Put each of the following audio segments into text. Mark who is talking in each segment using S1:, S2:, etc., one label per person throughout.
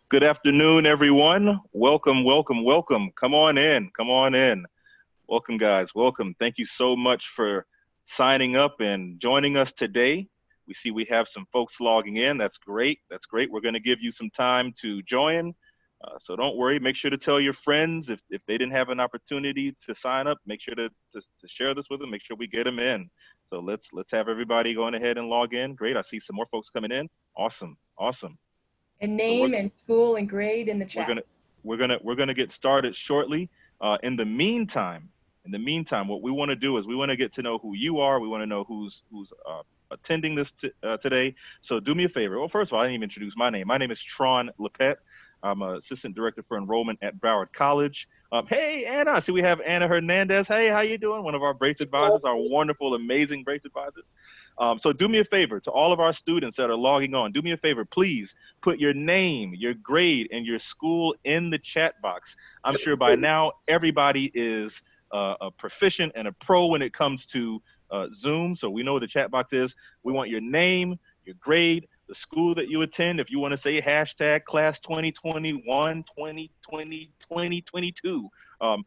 S1: Good afternoon, everyone. Welcome, welcome, welcome. Come on in. Come on in. Welcome, guys. Welcome. Thank you so much for signing up and joining us today. We see we have some folks logging in. That's great. That's great. We're going to give you some time to join. So don't worry. Make sure to tell your friends if they didn't have an opportunity to sign up. Make sure to share this with them. Make sure we get them in. So let's have everybody going ahead and log in. Great. I see some more folks coming in. Awesome. Awesome.
S2: And
S1: So we're
S2: name and school and grade in the
S1: we're
S2: chat.
S1: gonna we're gonna get started shortly. In the meantime, what we want to do is we want to get to know who you are. We want to know who's attending this today. So do me a favor. Well, first of all, I didn't even introduce my name. My name is Tron Lepet. I'm assistant director for enrollment at Broward College. Hey, Anna. I see we have Anna Hernandez. Hey, how you doing? One of our brace advisors, our wonderful, amazing brace advisors. So do me a favor to all of our students that are logging on. Do me a favor, please put your name, your grade, and your school in the chat box. I'm sure by now everybody is a proficient and a pro when it comes to Zoom. So we know what the chat box is. We want your name, your grade, the school that you attend. If you want to say hashtag class 2021, 2020, 2022,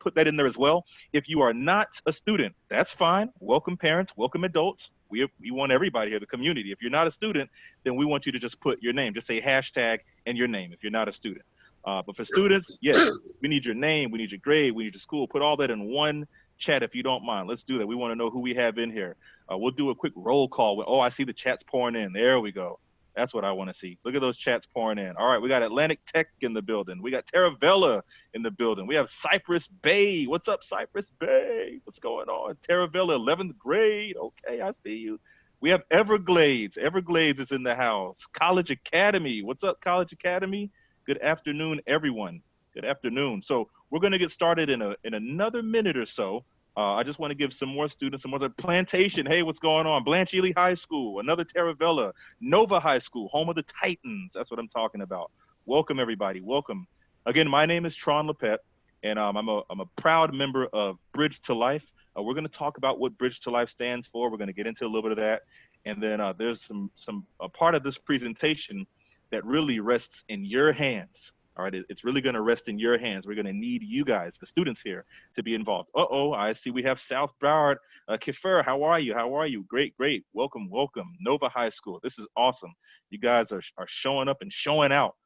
S1: put that in there as well. If you are not a student, that's fine. Welcome parents, welcome adults. We want everybody here, the community. If you're not a student, then we want you to just put your name. Just say hashtag and your name if you're not a student. But for students, yes, we need your name, we need your grade, we need your school. Put all that in one chat if you don't mind. Let's do that. We want to know who we have in here. We'll do a quick roll call. Oh, I see the chats pouring in. There we go. That's what I want to see. Look at those chats pouring in. All right, we got Atlantic Tech in the building. We got Terravella in the building. We have Cypress Bay. What's up, Cypress Bay? What's going on? Terravella, 11th grade. Okay, I see you. We have Everglades. Everglades is in the house. College Academy. What's up, College Academy? Good afternoon, everyone. Good afternoon. So we're going to get started in another minute or so. I just want to give some more students some more. Plantation, hey, what's going on? Blanche Ely High School, another Terravella, Nova High School, home of the Titans. That's what I'm talking about. Welcome, everybody. Welcome. Again, my name is Tron Lepet, and I'm a proud member of Bridge to Life. We're going to talk about what Bridge to Life stands for. We're going to get into a little bit of that, and then there's some a part of this presentation that really rests in your hands. All right, it's really going to rest in your hands. We're going to need you guys, the students here, to be involved. Uh-oh, I see we have South Broward. Kiefer, how are you? How are you? Great, great. Welcome, welcome. Nova High School. This is awesome. You guys are showing up and showing out.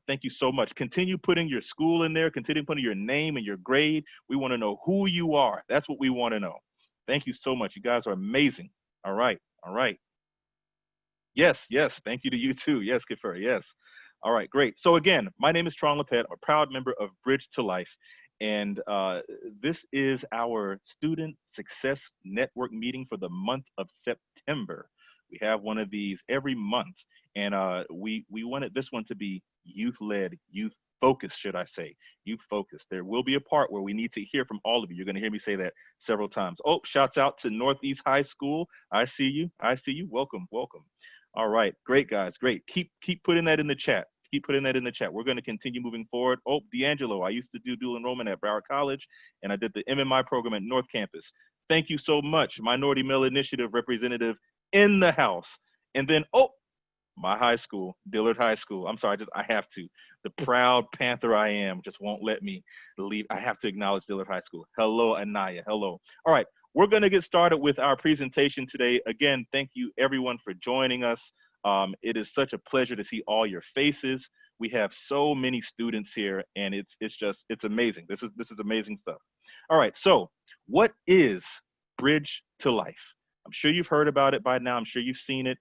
S1: Thank you so much. Continue putting your school in there. Continue putting your name and your grade. We want to know who you are. That's what we want to know. Thank you so much. You guys are amazing. All right, all right. Yes, yes. Thank you to you too. Yes, Kiefer. Yes. All right, great. So again, my name is Tron Lepet. I'm a proud member of Bridge to Life. And this is our Student Success Network meeting for the month of September. We have one of these every month. And we wanted this one to be youth-led, youth-focused, should I say. Youth-focused. There will be a part where we need to hear from all of you. You're going to hear me say that several times. Oh, shouts out to Northeast High School. I see you. I see you. Welcome, welcome. All right, great guys, great. Keep putting that in the chat. Keep putting that in the chat. We're going to continue moving forward. Oh, D'Angelo, I used to do dual enrollment at Broward College, and I did the MMI program at North Campus. Thank you so much, Minority Male Initiative representative in the house. And then, oh, my high school, Dillard High School. I'm sorry, I have to. The proud Panther I am just won't let me leave. I have to acknowledge Dillard High School. Hello, Anaya. Hello. All right, we're going to get started with our presentation today. Again, thank you everyone for joining us. It is such a pleasure to see all your faces. We have so many students here, and it's amazing. This is amazing stuff. All right, so what is Bridge to Life? I'm sure you've heard about it by now. I'm sure you've seen it.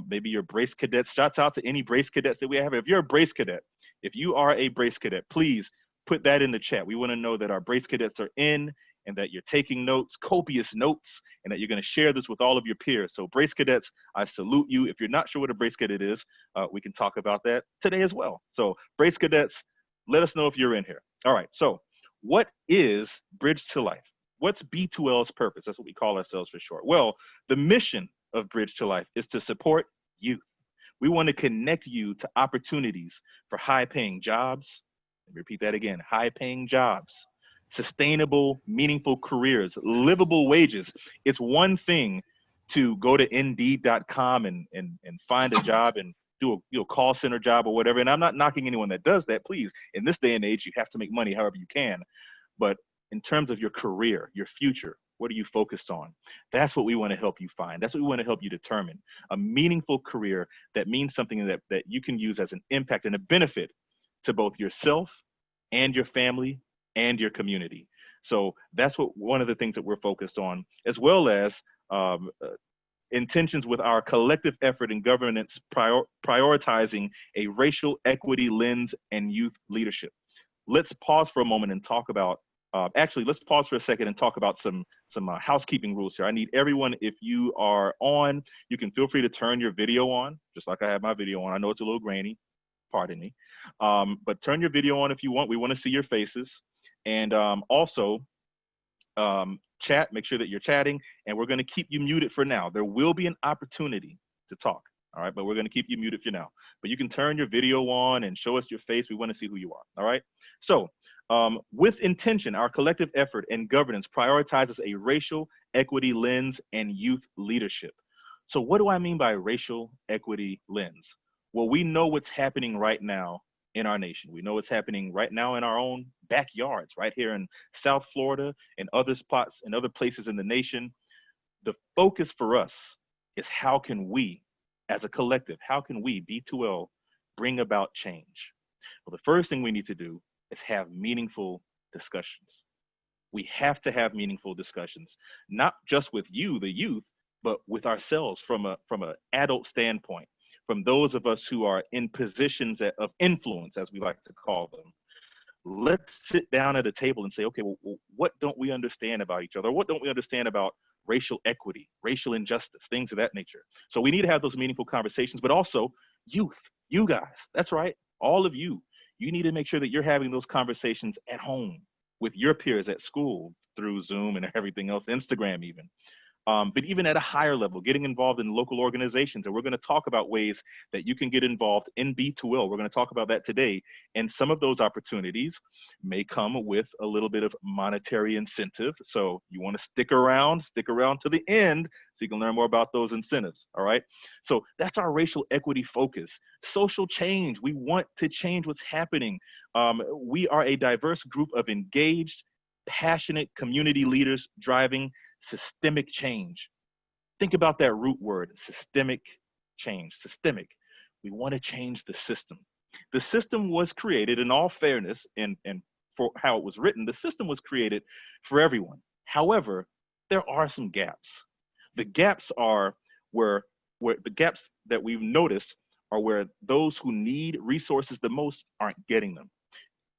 S1: Maybe you're Brace Cadets. Shouts out to any Brace Cadets that we have. If you're a Brace Cadet, if you are a Brace Cadet, please put that in the chat. We want to know that our Brace Cadets are in and that you're taking notes, copious notes, and that you're going to share this with all of your peers. So Brace Cadets, I salute you. If you're not sure what a Brace Cadet is, we can talk about that today as well. So Brace Cadets, let us know if you're in here. All right, so what is Bridge to Life? What's B2L's purpose? That's what we call ourselves for short. Well, the mission of Bridge to Life is to support youth. We want to connect you to opportunities for high-paying jobs. Let me repeat that again, high-paying jobs, sustainable, meaningful careers, livable wages. It's one thing to go to Indeed.com and find a job and do a call center job or whatever. And I'm not knocking anyone that does that. Please, in this day and age, you have to make money however you can. But in terms of your career, your future, what are you focused on? That's what we want to help you find. That's what we want to help you determine. A meaningful career that means something that you can use as an impact and a benefit to both yourself and your family and your community. So that's what one of the things that we're focused on, as well as um, uh, intentions with our collective effort in governance prioritizing a racial equity lens and youth leadership. Let's pause for a moment and talk about. Actually, let's pause for a second and talk about some housekeeping rules here. I need everyone, if you are on, you can feel free to turn your video on, just like I have my video on. I know it's a little grainy, pardon me, but turn your video on if you want. We want to see your faces, and also chat. Make sure that you're chatting, and we're going to keep you muted for now. There will be an opportunity to talk. All right, but we're going to keep you muted for now. But you can turn your video on and show us your face. We want to see who you are. All right. So, with intention, our collective effort and governance prioritizes a racial equity lens and youth leadership. So, what do I mean by racial equity lens? Well, we know what's happening right now in our nation. We know what's happening right now in our own backyards, right here in South Florida and other spots and other places in the nation. The focus for us is how can we, as a collective, how can we, B2L, bring about change? Well, the first thing we need to do is have meaningful discussions. We have to have meaningful discussions, not just with you, the youth, but with ourselves from a adult standpoint, from those of us who are in positions of influence, as we like to call them. Let's sit down at a table and say, okay, well, what don't we understand about each other? What don't we understand about racial equity, racial injustice, things of that nature? So we need to have those meaningful conversations, but also youth, you guys, that's right, all of you. You need to make sure that you're having those conversations at home with your peers at school through Zoom and everything else, Instagram even. But even at a higher level, getting involved in local organizations. And we're going to talk about ways that you can get involved in B2L. We're going to talk about that today. And some of those opportunities may come with a little bit of monetary incentive. So you want to stick around to the end so you can learn more about those incentives. All right. So that's our racial equity focus. Social change. We want to change what's happening. We are a diverse group of engaged, passionate community leaders driving systemic change. Think about that root word, systemic change, systemic. We want to change the system. The system was created, in all fairness, and for how it was written, the system was created for everyone. However, there are some gaps. The gaps are where the gaps that we've noticed are where those who need resources the most aren't getting them.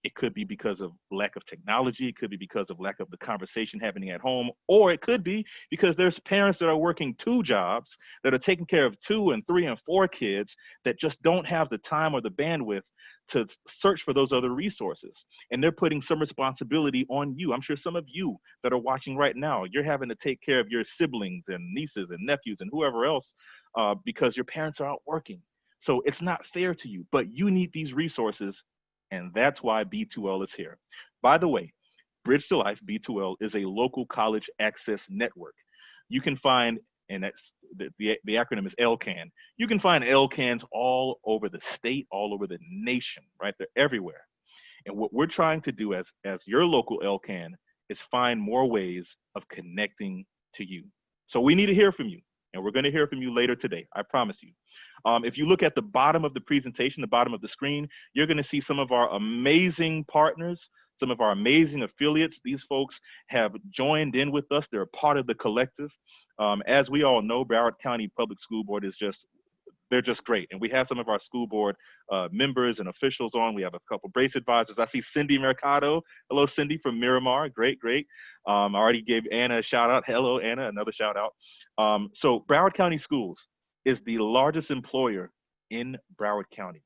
S1: It could be because of lack of technology. It could be because of lack of the conversation happening at home, or it could be because there's parents that are working two jobs that are taking care of two and three and four kids that just don't have the time or the bandwidth to search for those other resources. And they're putting some responsibility on you. I'm sure some of you that are watching right now, you're having to take care of your siblings and nieces and nephews and whoever else because your parents are out working. So it's not fair to you, but you need these resources, and that's why B2L is here. By the way, Bridge to Life, B2L, is a local college access network. You can find, and that's the acronym is LCAN. You can find LCANs all over the state, all over the nation, right? They're everywhere. And what we're trying to do as your local LCAN is find more ways of connecting to you. So we need to hear from you, and we're going to hear from you later today. I promise you. If you look at the bottom of the presentation, the bottom of the screen, you're going to see some of our amazing partners, some of our amazing affiliates. These folks have joined in with us. They're a part of the collective. As we all know, Broward County Public School Board is just they're just great. And we have some of our school board members and officials on. We have a couple brace advisors. I see Cindy Mercado. Hello, Cindy from Miramar. Great, great. I already gave Anna a shout out. Hello, Anna, another shout out. So Broward County Schools is the largest employer in Broward County.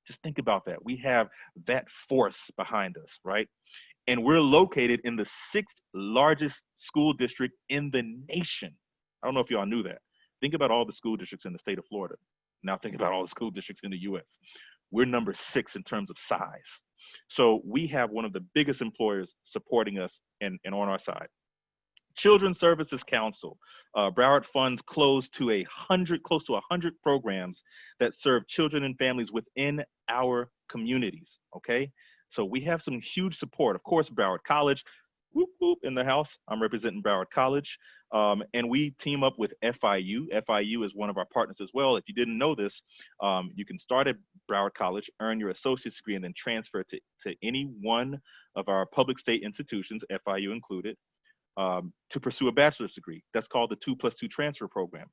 S1: Just think about that. We have that force behind us, right? And we're located in the sixth largest school district in the nation. I don't know if y'all knew that. Think about all the school districts in the state of Florida. Now think about all the school districts in the US. We're number 6 in terms of size. So we have one of the biggest employers supporting us and on our side. Children's Services Council. Broward funds close to 100 programs that serve children and families within our communities. Okay, so we have some huge support. Of course, Broward College, whoop, whoop, in the house. I'm representing Broward College, and we team up with FIU. FIU is one of our partners as well. If you didn't know this, you can start at Broward College, earn your associate's degree, and then transfer to any one of our public state institutions, FIU included, to pursue a bachelor's degree. That's called the 2+2 transfer program.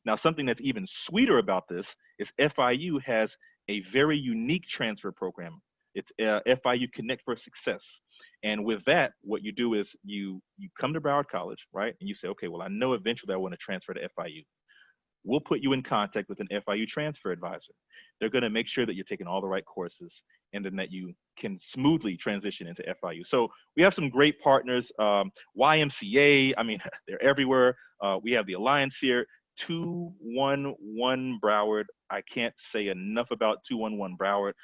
S1: Now, something that's even sweeter about this is FIU has a very unique transfer program. It's FIU Connect for Success. And with that, what you do is you come to Broward College, right? And you say, okay, well, I know eventually I want to transfer to FIU. We'll put you in contact with an FIU transfer advisor. They're going to make sure that you're taking all the right courses and then that you can smoothly transition into FIU. So we have some great partners. YMCA, I mean, they're everywhere. We have the Alliance here, 211 Broward. I can't say enough about 211 Broward.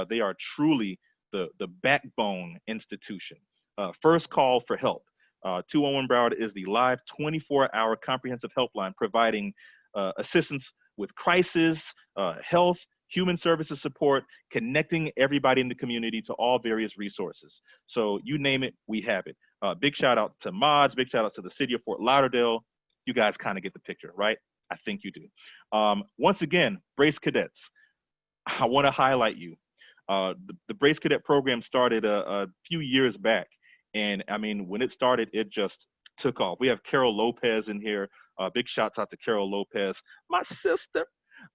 S1: They are truly the backbone institution. First call for help. 211 Broward is the live 24-hour comprehensive helpline providing assistance with crisis, health, human services support, connecting everybody in the community to all various resources. So you name it, we have it. Big shout out to mods, big shout out to the city of Fort Lauderdale. You guys kind of get the picture, right? I think you do. Once again, Brace Cadets, I want to highlight you. The Brace Cadet program started a few years back. And I mean, when it started, it just took off. We have Carol Lopez in here. Big shouts out to Carol Lopez, my sister.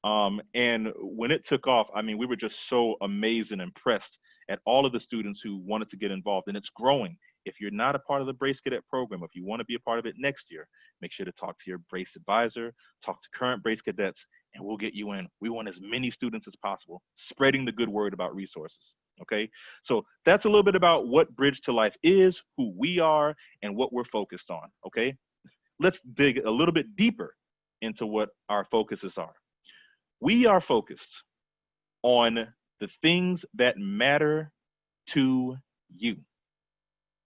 S1: And when it took off, I mean, we were just so amazed and impressed at all of the students who wanted to get involved. And it's growing. If you're not a part of the Brace Cadet program, if you want to be a part of it next year, make sure to talk to your Brace advisor, talk to current Brace Cadets, and we'll get you in. We want as many students as possible, spreading the good word about resources. Okay, so that's a little bit about what Bridge to Life is, who we are, and what we're focused on. Okay, let's dig a little bit deeper into what our focuses are. We are focused on the things that matter to you.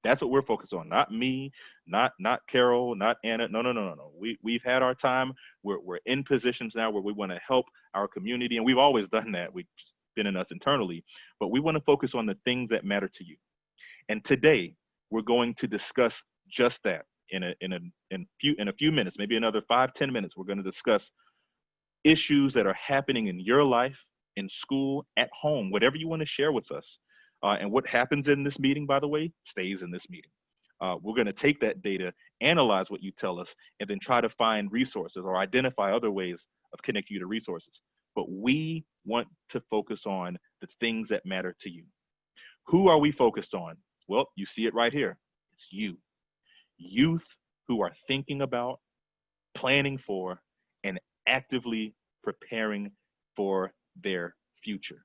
S1: That's what we're focused on. Not me, not Carol, not Anna. No. We've had our time. We're in positions now where we want to help our community, and we've always done that. We've been in us internally, but we want to focus on the things that matter to you. And today we're going to discuss just that. In a few minutes, maybe another 5-10 minutes, we're going to discuss issues that are happening in your life, in school, at home, whatever you want to share with us. And what happens in this meeting, by the way, stays in this meeting. We're going to take that data, analyze what you tell us, and then try to find resources or identify other ways of connecting you to resources. But we want to focus on the things that matter to you. Who are we focused on? Well, you see it right here. It's you. Youth who are thinking about, planning for, and actively preparing for their future.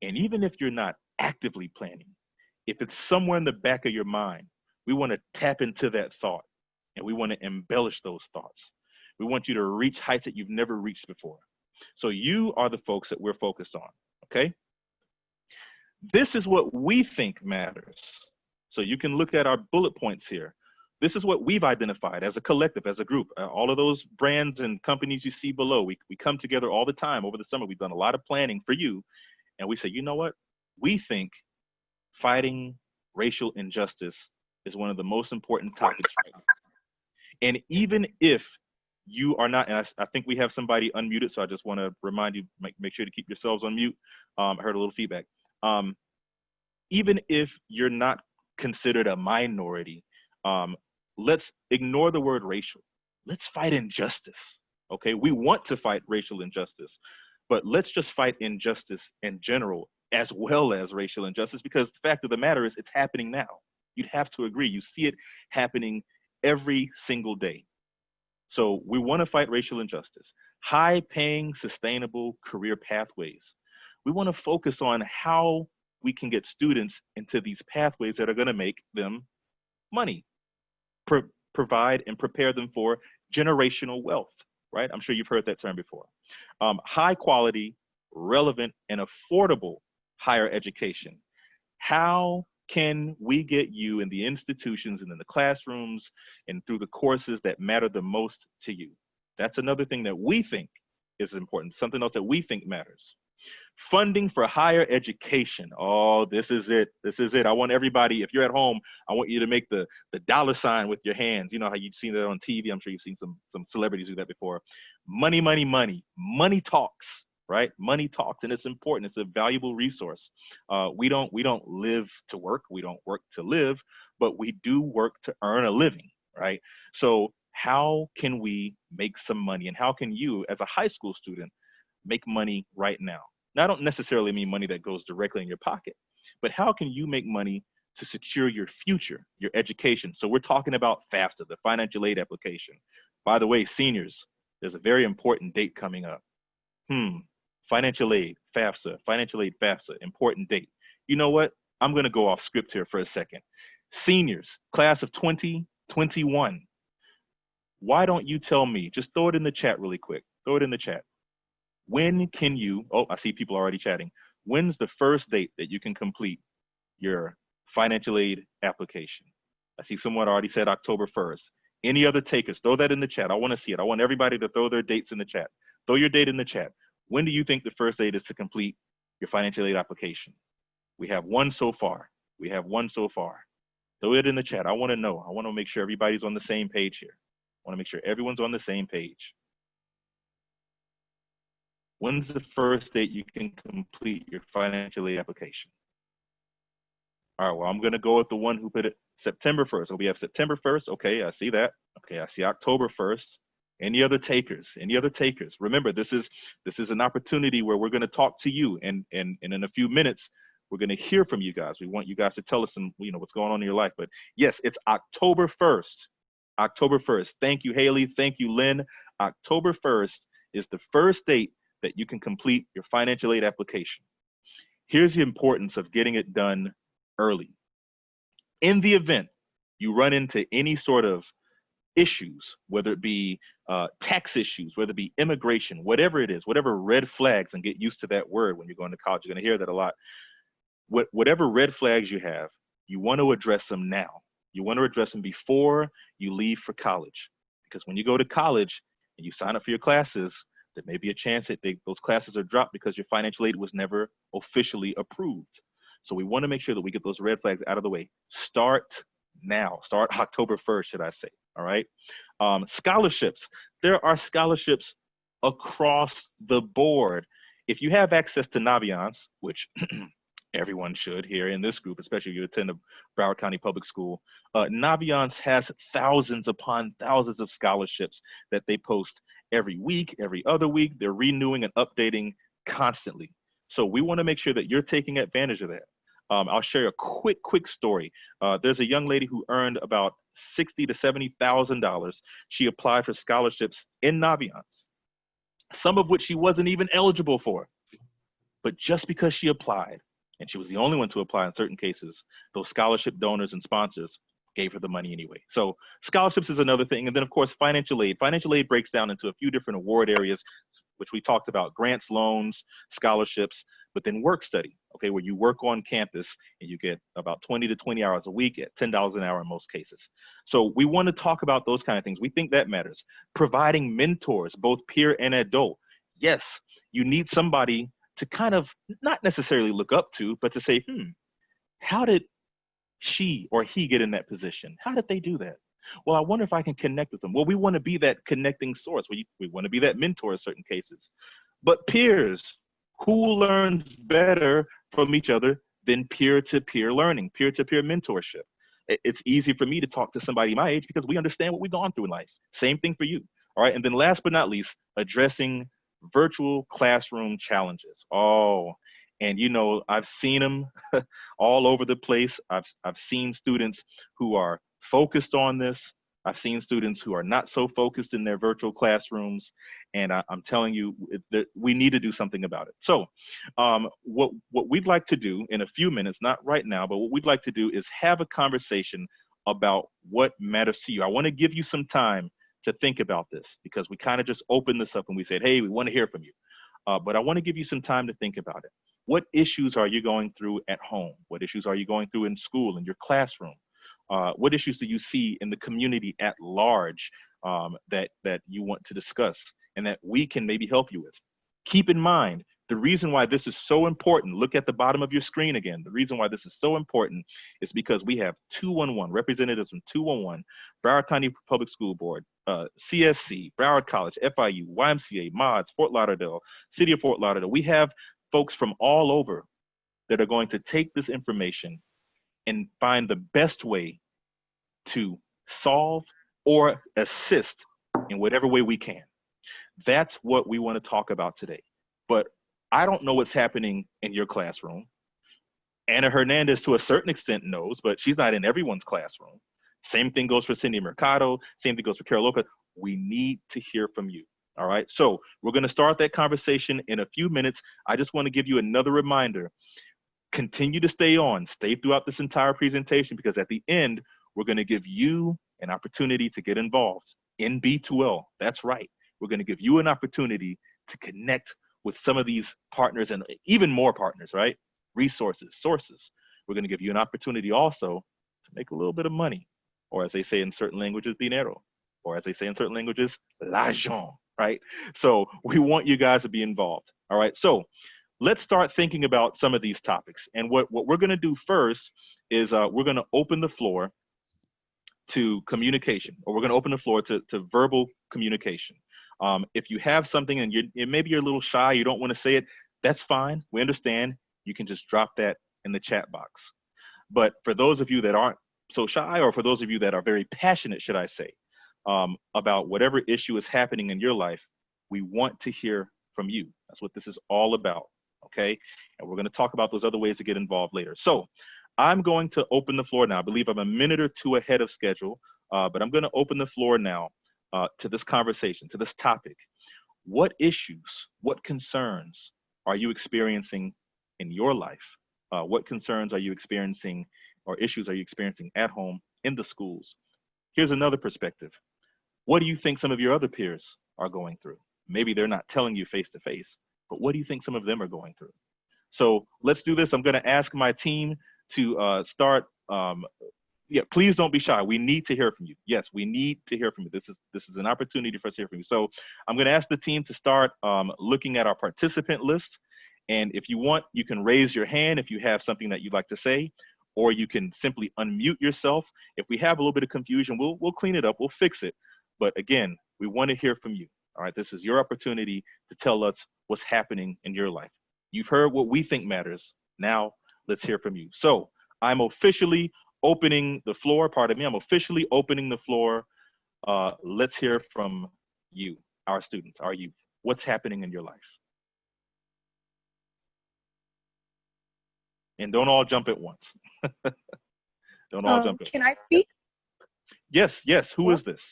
S1: And even if you're not actively planning, if it's somewhere in the back of your mind, we want to tap into that thought and we want to embellish those thoughts. We want you to reach heights that you've never reached before. So you are the folks that we're focused on, okay? This is what we think matters. So you can look at our bullet points here. This is what we've identified as a collective, as a group. All of those brands and companies you see below, we come together all the time. Over the summer, we've done a lot of planning for you. And we say, you know what? We think fighting racial injustice is one of the most important topics right now. And even if you are not, and I think we have somebody unmuted, so I just want to remind you, make sure to keep yourselves on mute. I heard a little feedback. Even if you're not considered a minority, let's ignore the word racial. Let's fight injustice, okay? We want to fight racial injustice, but let's just fight injustice in general as well as racial injustice, because the fact of the matter is it's happening now. You'd have to agree. You see it happening every single day. So we want to fight racial injustice. High-paying, sustainable career pathways. We want to focus on how we can get students into these pathways that are going to make them money, provide and prepare them for generational wealth, right? I'm sure you've heard that term before. High quality, relevant, and affordable higher education. How can we get you in the institutions and in the classrooms and through the courses that matter the most to you? That's another thing that we think is important, something else that we think matters. Funding for higher education. Oh, this is it. This is it. I want everybody, if you're at home, I want you to make the dollar sign with your hands. You know how you've seen that on TV. I'm sure you've seen some celebrities do that before. Money, money, money. Money talks, right? Money talks, and it's important. It's a valuable resource. We don't live to work. We don't work to live, but we do work to earn a living, right? So how can we make some money, and how can you, as a high school student, make money right now? Now, I don't necessarily mean money that goes directly in your pocket, but how can you make money to secure your future, your education? So we're talking about FAFSA, the financial aid application. By the way, seniors, there's a very important date coming up. Hmm, financial aid, FAFSA, financial aid, FAFSA, important date. You know what? I'm going to go off script here for a second. Seniors, class of 2021, why don't you tell me? Just throw it in the chat really quick. Throw it in the chat. When can you, oh, I see people already chatting. When's the first date that you can complete your financial aid application? I see someone already said October 1st. Any other takers? Throw that in the chat. I want to see it. I want everybody to throw their dates in the chat. Throw your date in the chat. When do you think the first date is to complete your financial aid application? We have one so far. We have one so far. Throw it in the chat. I want to know. I want to make sure everybody's on the same page here. I want to make sure everyone's on the same page. When's the first date you can complete your financial aid application? All right, well, I'm going to go with the one who put it September 1st. So we have September 1st. Okay, I see that. Okay, I see October 1st. Any other takers? Any other takers? Remember, this is an opportunity where we're going to talk to you, and in a few minutes, we're going to hear from you guys. We want you guys to tell us what's going on in your life. But yes, it's October 1st. October 1st. Thank you, Haley. Thank you, Lynn. October 1st is the first date that you can complete your financial aid application. Here's the importance of getting it done early. In the event you run into any sort of issues, whether it be tax issues, whether it be immigration, whatever it is, whatever red flags, and get used to that word when you're going to college, you're going to hear that a lot. Whatever red flags you have, you want to address them now. You want to address them before you leave for college. Because when you go to college and you sign up for your classes, there may be a chance that those classes are dropped because your financial aid was never officially approved. So we want to make sure that we get those red flags out of the way. Start now. Start October 1st, should I say. All right. Scholarships. There are scholarships across the board. If you have access to Naviance, which everyone should here in this group, especially if you attend a Broward County Public School, Naviance has thousands upon thousands of scholarships that they post every week, every other week. They're renewing and updating constantly. So we want to make sure that you're taking advantage of that. I'll share a quick story. There's a young lady who earned about $60,000 to $70,000. She applied for scholarships in Naviance, some of which she wasn't even eligible for. But just because she applied, and she was the only one to apply in certain cases, those scholarship donors and sponsors gave her the money anyway. So scholarships is another thing. And then, of course, financial aid. Financial aid breaks down into a few different award areas, which we talked about: grants, loans, scholarships, but then work study, okay, where you work on campus and you get about 20 to 20 hours a week at $10 an hour in most cases. So we want to talk about those kind of things. We think that matters. Providing mentors, both peer and adult. Yes, you need somebody to kind of not necessarily look up to, but to say, how did she or he get in that position? How did they do that? Well, I wonder if I can connect with them. Well, we want to be that connecting source. We want to be that mentor in certain cases. But peers, who learns better from each other than peer-to-peer learning, peer-to-peer mentorship? It's easy for me to talk to somebody my age because we understand what we've gone through in life. Same thing for you. All right. And then last but not least, addressing virtual classroom challenges. Oh, and I've seen them all over the place. I've seen students who are focused on this. I've seen students who are not so focused in their virtual classrooms, and I'm telling you that we need to do something about it. So what we'd like to do in a few minutes, not right now, but what we'd like to do is have a conversation about what matters to you. I want to give you some time to think about this, because we kind of just opened this up and we said, hey, we want to hear from you. But I want to give you some time to think about it. What issues are you going through at home? What issues are you going through in school, in your classroom? What issues do you see in the community at large that you want to discuss and that we can maybe help you with? Keep in mind, the reason why this is so important, look at the bottom of your screen again. The reason why this is so important is because we have 211 representatives from 211, Broward County Public School Board, CSC, Broward College, FIU, YMCA, MODS, Fort Lauderdale, City of Fort Lauderdale. We have folks from all over that are going to take this information and find the best way to solve or assist in whatever way we can. That's what we want to talk about today. But I don't know what's happening in your classroom. Anna Hernandez, to a certain extent, knows, but she's not in everyone's classroom. Same thing goes for Cindy Mercado. Same thing goes for Carol Lopez. We need to hear from you. All right. So we're going to start that conversation in a few minutes. I just want to give you another reminder. Continue to stay on, stay throughout this entire presentation, because at the end, we're going to give you an opportunity to get involved in B2L. That's right. We're going to give you an opportunity to connect with some of these partners and even more partners, right? Resources, sources. We're going to give you an opportunity also to make a little bit of money, or as they say in certain languages, dinero, or as they say in certain languages, l'argent, right? So we want you guys to be involved. All right. So let's start thinking about some of these topics. And what we're going to do first is we're going to open the floor to communication, or we're going to open the floor to verbal communication. If you have something and maybe you're a little shy, you don't want to say it, that's fine. We understand. You can just drop that in the chat box. But for those of you that aren't so shy, or for those of you that are very passionate, should I say, about whatever issue is happening in your life, we want to hear from you. That's what this is all about. Okay. And we're going to talk about those other ways to get involved later. So I'm going to open the floor now. I believe I'm a minute or two ahead of schedule, but I'm going to open the floor now to this conversation, to this topic. What issues, what concerns are you experiencing in your life? What concerns are you experiencing, or issues are you experiencing at home, in the schools? Here's another perspective. What do you think some of your other peers are going through? Maybe they're not telling you face to face, but what do you think some of them are going through? So let's do this. I'm going to ask my team to start. Yeah, please don't be shy. We need to hear from you. Yes, we need to hear from you. This is an opportunity for us to hear from you. So I'm going to ask the team to start looking at our participant list. And if you want, you can raise your hand if you have something that you'd like to say, or you can simply unmute yourself. If we have a little bit of confusion, we'll clean it up. We'll fix it. But again, we want to hear from you. All right, this is your opportunity to tell us what's happening in your life. You've heard what we think matters. Now let's hear from you. So I'm officially opening the floor. Pardon me. I'm officially opening the floor. Let's hear from you, our students, our youth. What's happening in your life? And don't all jump at once. Don't all jump at
S3: Can
S1: once.
S3: I speak?
S1: Yes, yes. Who
S3: Hello?
S1: is this?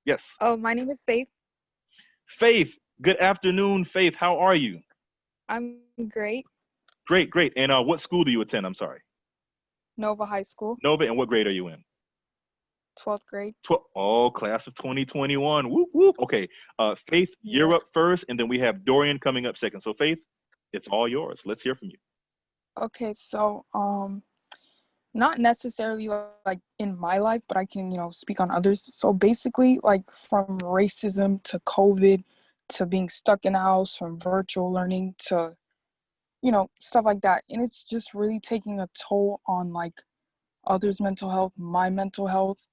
S1: Yes.
S3: Oh, my name is Faith.
S1: Faith. Good afternoon, Faith. How are you?
S3: I'm great.
S1: Great, great. And what school do you attend? I'm sorry.
S3: Nova High School,
S1: Nova. And what grade are you in?
S3: 12th grade.
S1: Oh, class of 2021. Whoop, whoop. Okay. Faith, you're
S3: Yeah.
S1: up first, and then we have Dorian coming up second. So Faith, it's all yours. Let's hear from you.
S3: Okay, so not necessarily like in my life, but I can, speak on others. So basically, like from racism to COVID to being stuck in the house, from virtual learning to, stuff like that. And it's just really taking a toll on like others' mental health, my mental health,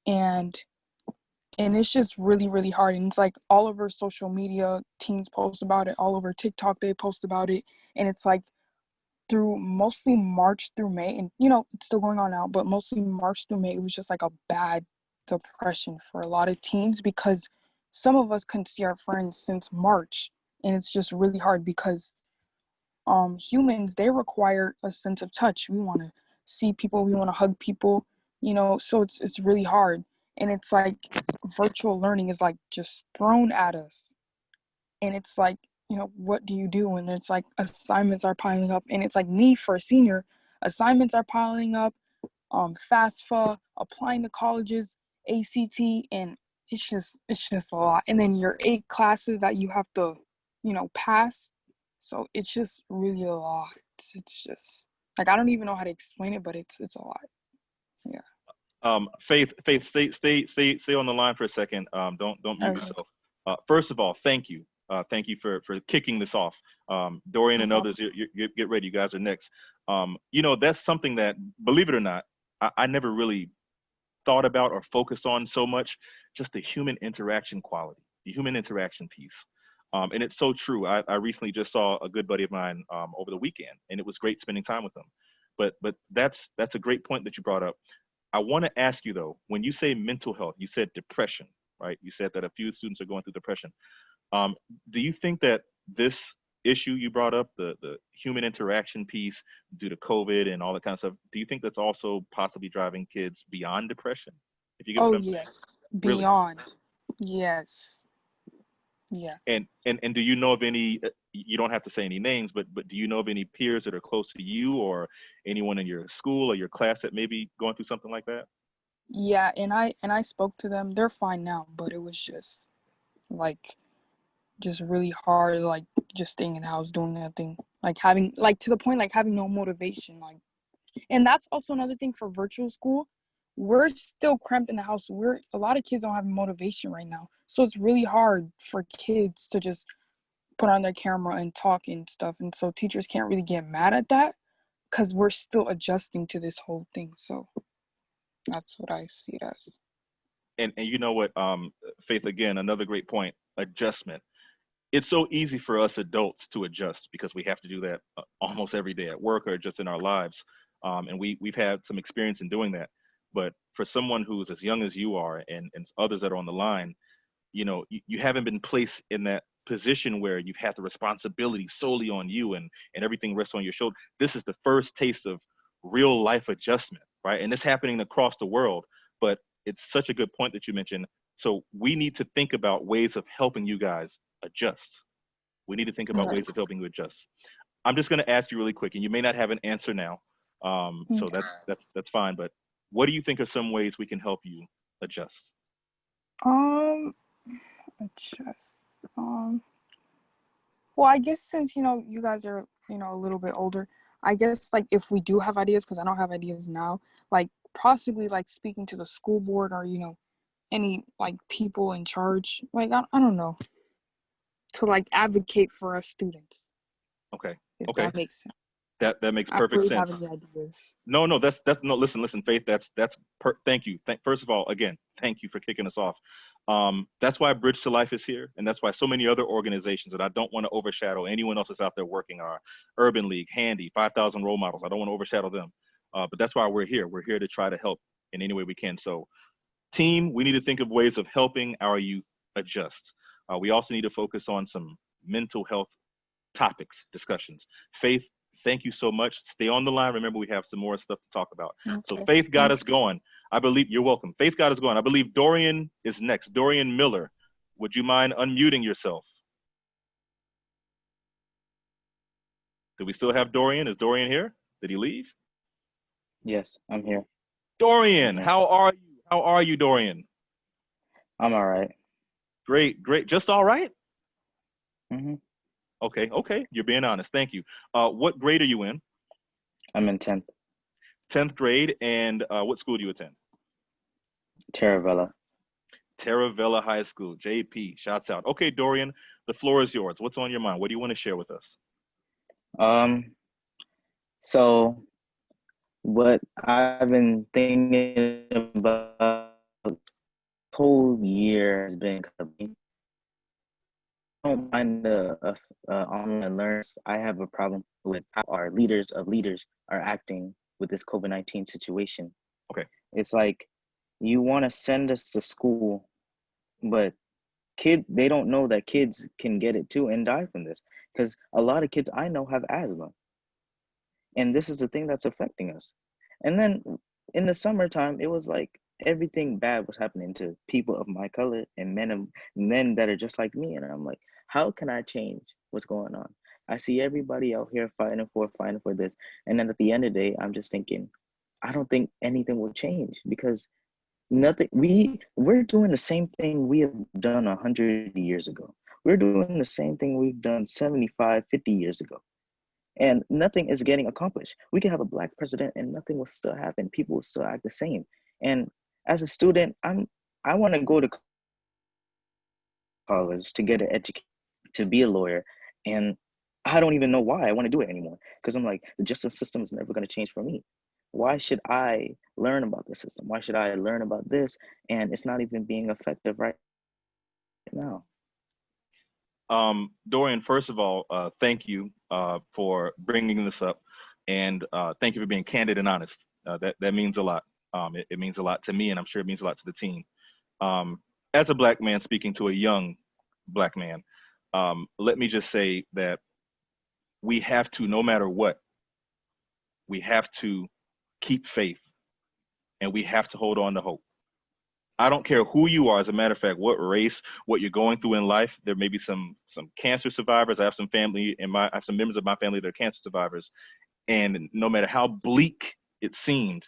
S3: and it's just really, really hard. And it's like all over social media, teens post about it. All over TikTok, they post about it. And it's like through mostly March through May, and it's still going on now, but mostly March through May, it was just like a bad depression for a lot of teens, because some of us couldn't see our friends since March. And it's just really hard because humans, they require a sense of touch. We want to see people, we want to hug people, so it's really hard. And it's like virtual learning is like just thrown at us, and it's like, what do you do when it's like assignments are piling up? And it's like, me for a senior, assignments are piling up, FAFSA, applying to colleges, ACT, and it's just a lot. And then your 8 classes that you have to pass. So it's just really a lot. It's just like I don't even know how to explain it, but it's a lot. Yeah.
S1: Faith, stay on the line for a second. Don't mute
S3: Okay.
S1: yourself. First of all, thank you. Thank you for kicking this off. Dorian
S3: No
S1: and
S3: problem.
S1: others, get ready. You guys are next. That's something that, believe it or not, I never really thought about or focused on so much. Just the human interaction quality, the human interaction piece. And it's so true. I recently just saw a good buddy of mine over the weekend, and it was great spending time with them. But that's a great point that you brought up. I want to ask you though, when you say mental health, you said depression, right? You said that a few students are going through depression. Um, do you think that this issue you brought up, the human interaction piece due to COVID and all that kind of stuff, do you think that's also possibly driving kids beyond depression? If you get what
S3: Oh
S1: I'm saying?
S3: yes.
S1: Really?
S3: Beyond. Yes. Yeah.
S1: And do you know of any? You don't have to say any names, but do you know of any peers that are close to you or anyone in your school or your class that may be going through something like that?
S3: Yeah, and I spoke to them. They're fine now, but it was like just really hard, like just staying in the house doing nothing. Like having like to the point like having no motivation. Like and that's also another thing for virtual school. We're still cramped in the house. We're a lot of kids don't have motivation right now. So it's really hard for kids to just put on their camera and talk and stuff. And so teachers can't really get mad at that because we're still adjusting to this whole thing. So that's what I see it as.
S1: And you know what, Faith, again, another great point, adjustment. It's so easy for us adults to adjust because we have to do that almost every day at work or just in our lives. And we've had some experience in doing that. But for someone who's as young as you are and others that are on the line, you haven't been placed in that position where you've had the responsibility solely on you and everything rests on your shoulder. This is the first taste of real life adjustment, right? And it's happening across the world. But it's such a good point that you mentioned. So we need to think about ways of helping you guys adjust. We need to think about ways of helping you adjust. I'm just going to ask you really quick, and you may not have an answer now, so
S3: Okay.
S1: that's fine. But what do you think are some ways we can help you adjust?
S3: Um, just well, I guess since you guys are a little bit older, I guess like if we do have ideas, because I don't have ideas now, like possibly like speaking to the school board or any like people in charge, like I don't know, to like advocate for us students,
S1: Okay,
S3: if
S1: okay,
S3: that makes sense.
S1: that makes
S3: I don't
S1: perfect
S3: really have
S1: sense.
S3: any ideas.
S1: No, no, that's no. Listen, Faith. Thank you. First of all, again, thank you for kicking us off. That's why Bridge to Life is here, and that's why so many other organizations that I don't want to overshadow anyone else that's out there working are Urban League, Handy, 5,000 Role Models. I don't want to overshadow them, but that's why we're here. We're here to try to help in any way we can. So, team, we need to think of ways of helping our youth adjust. We also need to focus on some mental health topics, discussions. Faith, thank you so much. Stay on the line. Remember, we have some more stuff to talk about. So
S3: Okay,
S1: Faith got
S3: thank
S1: us going. I believe you're welcome. Faith got us going. I believe Dorian is next. Dorian Miller, would you mind unmuting yourself? Do we still have Dorian? Is Dorian here? Did he leave?
S4: Yes, I'm here. I'm
S1: Dorian,
S4: here.
S1: how are you? How are you, Dorian?
S4: I'm all right.
S1: Great, great. Just all right?
S4: Mm-hmm.
S1: Okay, okay. You're being honest. Thank you. What grade are you in?
S4: I'm in 10th.
S1: 10th grade. And what school do you attend?
S4: Taravella.
S1: Taravella High School, JP. Shouts out. Okay, Dorian, the floor is yours. What's on your mind? What do you want to share with us?
S4: Um, so what I've been thinking about whole year has been kind of, I don't mind the online learners. I have a problem with how our leaders of leaders are acting with this COVID-19 situation.
S1: Okay.
S4: It's like you want to send us to school, but they don't know that kids can get it too and die from this, because a lot of kids I know have asthma, and this is the thing that's affecting us. And then in the summertime, it was like everything bad was happening to people of my color and men that are just like me, and I'm like, how can I change what's going on? I see everybody out here fighting for this, and then at the end of the day, I'm just thinking, I don't think anything will change, because nothing we're doing the same thing we have done 100 years ago. We're doing the same thing we've done 75, 50 years ago. And nothing is getting accomplished. We can have a black president and nothing will still happen. People will still act the same. And as a student, I want to go to college to get an education, to be a lawyer. And I don't even know why I want to do it anymore. Because I'm like, the justice system is never going to change for me. Why should I learn about the system? Why should I learn about this? And it's not even being effective right now.
S1: Dorian, first of all, thank you for bringing this up, and thank you for being candid and honest. That means a lot. It means a lot to me, and I'm sure it means a lot to the team. Um, as a black man speaking to a young black man, let me just say that we have to, no matter what, we have to keep faith, and we have to hold on to hope. I don't care who you are. As a matter of fact, what race, what you're going through in life. There may be some cancer survivors. I have some family in my, I have some members of my family that are cancer survivors, and no matter how bleak it seemed,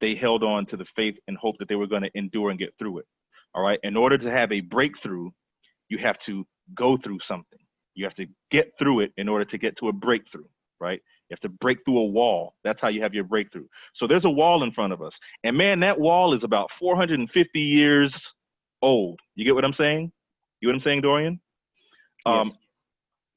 S1: they held on to the faith and hope that they were going to endure and get through it. All right. In order to have a breakthrough, you have to go through something. You have to get through it in order to get to a breakthrough, right? You have to break through a wall. That's how you have your breakthrough. So there's a wall in front of us. And man, that wall is about 450 years old. You get what I'm saying? You get what I'm saying, Dorian?
S4: Yes.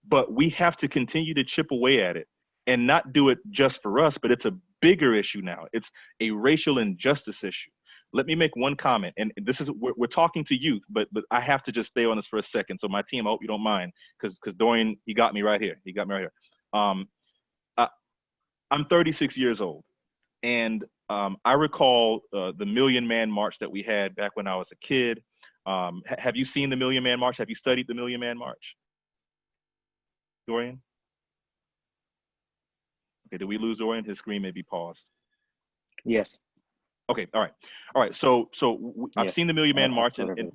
S1: But we have to continue to chip away at it and not do it just for us, but it's a bigger issue now. It's a racial injustice issue. Let me make one comment, and this is we're talking to youth, but I have to just stay on this for a second. So my team, I hope you don't mind, because Dorian, he got me right here. He got me right here. I, I'm 36 years old, and I recall the Million Man March that we had back when I was a kid. Have you seen the Million Man March? Have you studied the Million Man March, Dorian? Okay, did we lose Dorian? His screen may be paused.
S4: Yes.
S1: Okay, all right. So I've
S4: Yes.
S1: seen the Million Man
S4: I've
S1: March,
S4: heard of
S1: and
S4: it.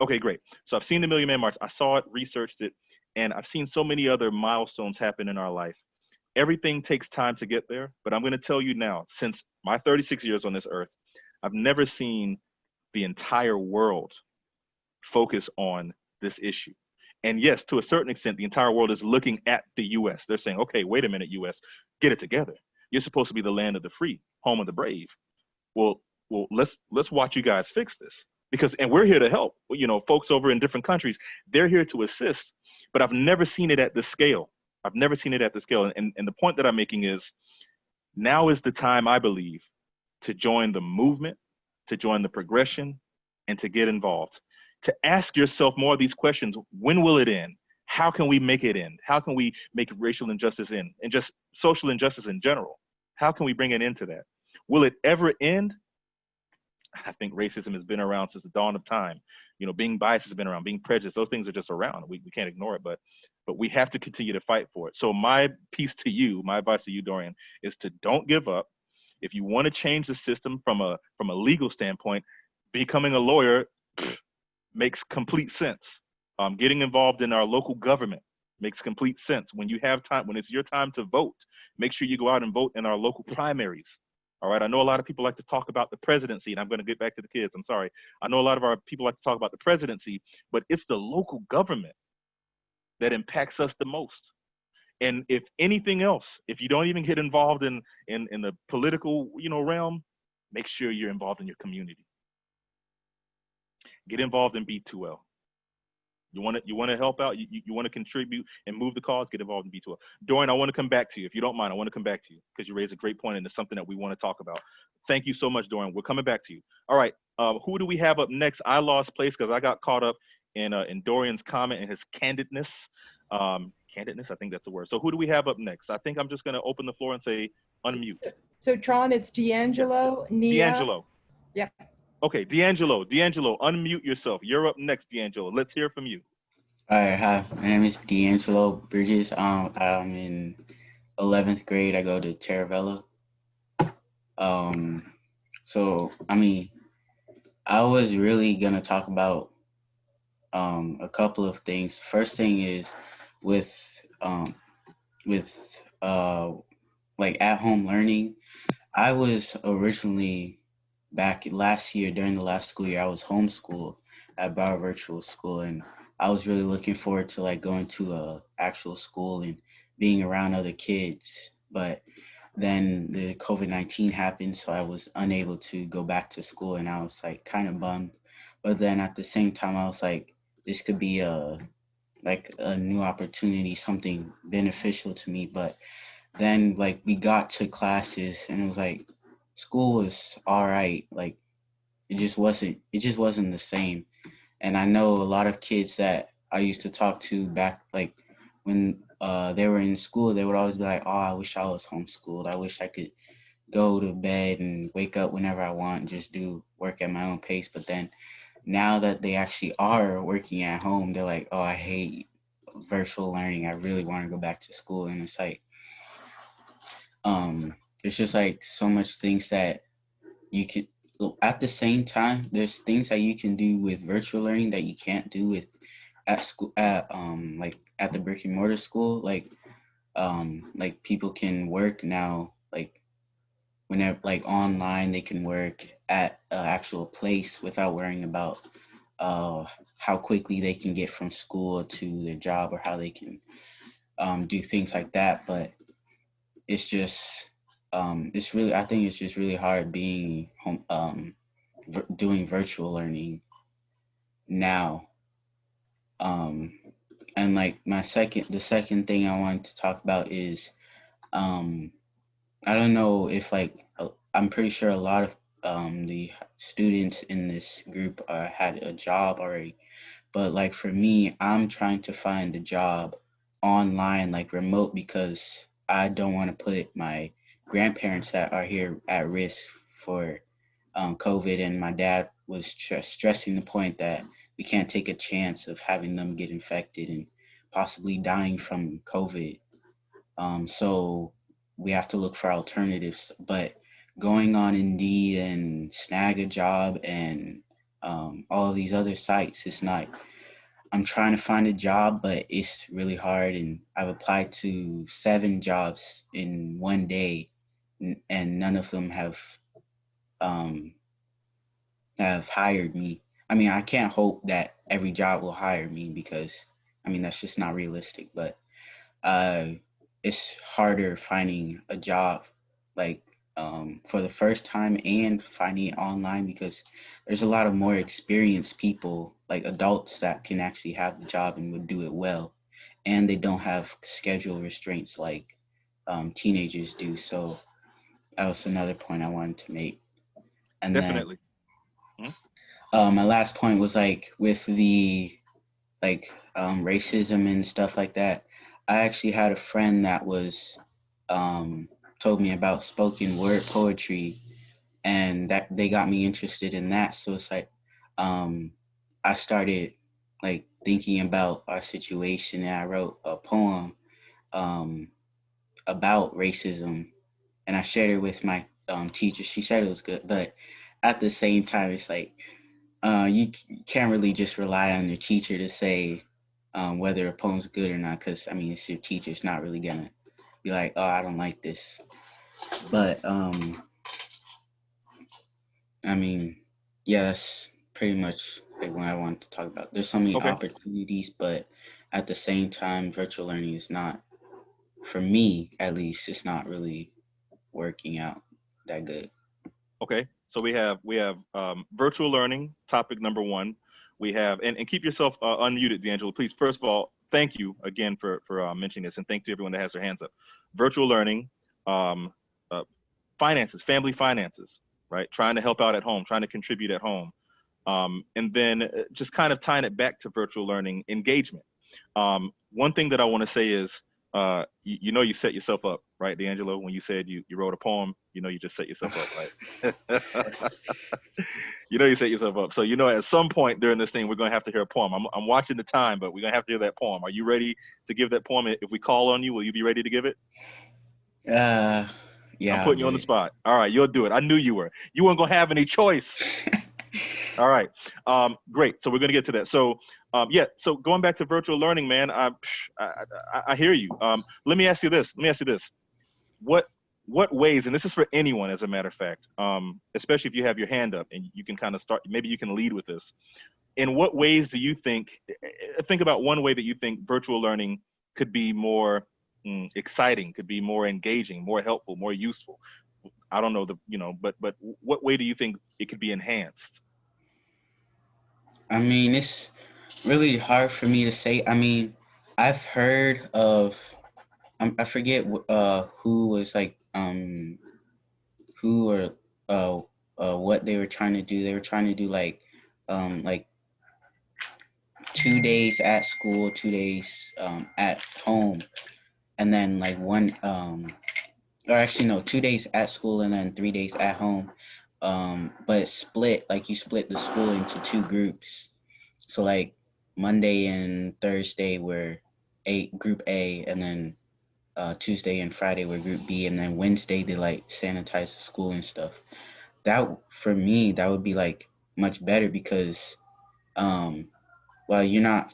S1: okay, great. So I've seen the Million Man March. I saw it, researched it, and I've seen so many other milestones happen in our life. Everything takes time to get there, but I'm going to tell you now, since my 36 years on this earth, I've never seen the entire world focus on this issue. And yes, to a certain extent, the entire world is looking at the US. They're saying, okay, wait a minute, US, get it together. You're supposed to be the land of the free, home of the brave. Well, let's watch you guys fix this, because and we're here to help. You know, folks over in different countries, they're here to assist, but I've never seen it at this scale. I've never seen it at this scale. And the point that I'm making is, now is the time, I believe, to join the movement, to join the progression, and to get involved. To ask yourself more of these questions: when will it end? How can we make it end? How can we make racial injustice end, and just social injustice in general? How can we bring an end to that? Will it ever end? I think racism has been around since the dawn of time. You know, being biased has been around, being prejudiced, those things are just around. We can't ignore it, but we have to continue to fight for it. So my piece to you, my advice to you, Dorian, is to don't give up. If you want to change the system from a legal standpoint, becoming a lawyer makes complete sense. Getting involved in our local government makes complete sense. When you have time, when it's your time to vote, make sure you go out and vote in our local primaries. All right. I know a lot of people like to talk about the presidency, and I'm going to get back to the kids. I'm sorry. I know a lot of our people like to talk about the presidency, but it's the local government that impacts us the most. And if anything else, if you don't even get involved in the political, realm, make sure you're involved in your community. Get involved in B2L. You want to help out. You want to contribute and move the cause. Get involved in B2L. Dorian, I want to come back to you, if you don't mind. I want to come back to you because you raised a great point, and it's something that we want to talk about. Thank you so much, Dorian. We're coming back to you. All right. Who do we have up next? I lost place because I got caught up in Dorian's comment and his candidness. Candidness, I think that's the word. So who do we have up next? I think I'm just going to open the floor and say unmute.
S2: So Tron, it's D'Angelo, Nia.
S1: D'Angelo.
S2: Yeah.
S1: Okay, D'Angelo, unmute yourself. You're up next, D'Angelo. Let's hear from you.
S5: All right, hi. My name is D'Angelo Bridges. I'm in 11th grade. I go to Taravella. So I was really gonna talk about a couple of things. First thing is with like at-home learning. I was originally back last year during the last school year. I was homeschooled at Bauer Virtual School, and I was really looking forward to like going to a actual school and being around other kids. But then the COVID-19 happened, so I was unable to go back to school, and I was like kind of bummed. But then at the same time, I was like, this could be a like a new opportunity, something beneficial to me. But then like we got to classes, and it was like school was all right. Like it just wasn't the same. And I know a lot of kids that I used to talk to back like when they were in school, they would always be like, "Oh, I wish I was homeschooled. I wish I could go to bed and wake up whenever I want and just do work at my own pace." But then now that they actually are working at home, they're like, "Oh, I hate virtual learning. I really want to go back to school." And it's like there's just like so much things that you can at the same time there's things that you can do with virtual learning that you can't do with at school at like at the brick and mortar school, like people can work now like whenever like online they can work at an actual place without worrying about uh how quickly they can get from school to their job or how they can do things like that. But it's just it's really, I think it's just really hard being home doing virtual learning now. Um, and like the second thing I wanted to talk about is um, I don't know if like I'm pretty sure a lot of the students in this group had a job already. But like for me, I'm trying to find a job online, like remote, because I don't want to put my grandparents that are here at risk for COVID. And my dad was stressing the point that we can't take a chance of having them get infected and possibly dying from COVID. So we have to look for alternatives. But going on Indeed and Snag a Job and all of these other sites, it's not. I'm trying to find a job, but it's really hard. And I've applied to 7 jobs in one day, and none of them um, have hired me. I mean, I can't hope that every job will hire me because, I mean, that's just not realistic. But uh, it's harder finding a job like for the first time and finding it online because there's a lot of more experienced people, like adults, that can actually have the job and would do it well, and they don't have schedule restraints like teenagers do. So that was another point I wanted to make. And then
S1: Definitely. Mhm.
S5: my last point was like with the racism and stuff like that. I actually had a friend that was um, told me about spoken word poetry, and that they got me interested in that. So it's like um, I started like thinking about our situation, and I wrote a poem um, about racism, and I shared it with my teacher. She said it was good, but at the same time, it's like can't really just rely on your teacher to say whether a poem's good or not, because I mean, it's your teacher. It's not really gonna be like, oh, I don't like this. But I mean, yeah, that's pretty much like what I wanted to talk about. There's so many
S1: Okay.
S5: opportunities, but at the same time, virtual learning is not, for me at least, it's not really working out that good.
S1: Okay. So we have virtual learning topic number one. We have and keep yourself unmuted, D'Angelo. Please. First of all, thank you again for mentioning this, and thanks to everyone that has their hands up. Virtual learning, um, uh, finances, family finances, right? Trying to help out at home, trying to contribute at home, and then just kind of tying it back to virtual learning engagement. One thing that I want to say is, you know, you set yourself up, right, D'Angelo? When you said you wrote a poem, you know, you just set yourself up, right? You know, you set yourself up. So, you know, at some point during this thing, we're going to have to hear a poem. I'm watching the time, but we're going to have to hear that poem. Are you ready to give that poem? If we call on you, will you be ready to give it?
S5: Uh,
S1: I'm
S5: yeah, I'll
S1: putting you
S5: do
S1: on the
S5: it.
S1: spot. All right, you'll do it. I knew you were. You weren't going to have any choice. All right. Great. So we're going to get to that. So, yeah. So going back to virtual learning, man, I hear you. Let me ask you this. Let me ask you this. What what ways, and this is for anyone, as a matter of fact, especially if you have your hand up and you can kind of start, maybe you can lead with this. in what ways do you think about one way that you think virtual learning could be more exciting, could be more engaging, more helpful, more useful? I don't know but what way do you think it could be enhanced?
S5: I mean, it's really hard for me to say. I mean, I've heard of I forget who was like who or uh what they were trying to do. They were trying to do like 2 days at school, 2 days at home, and then like one or actually no, 2 days at school and then 3 days at home. But split, like you split the school into two groups. So like Monday and Thursday were group A, and then Tuesday and Friday were group B, and then Wednesday they like sanitize the school and stuff. That for me, that would be like much better because um while you're not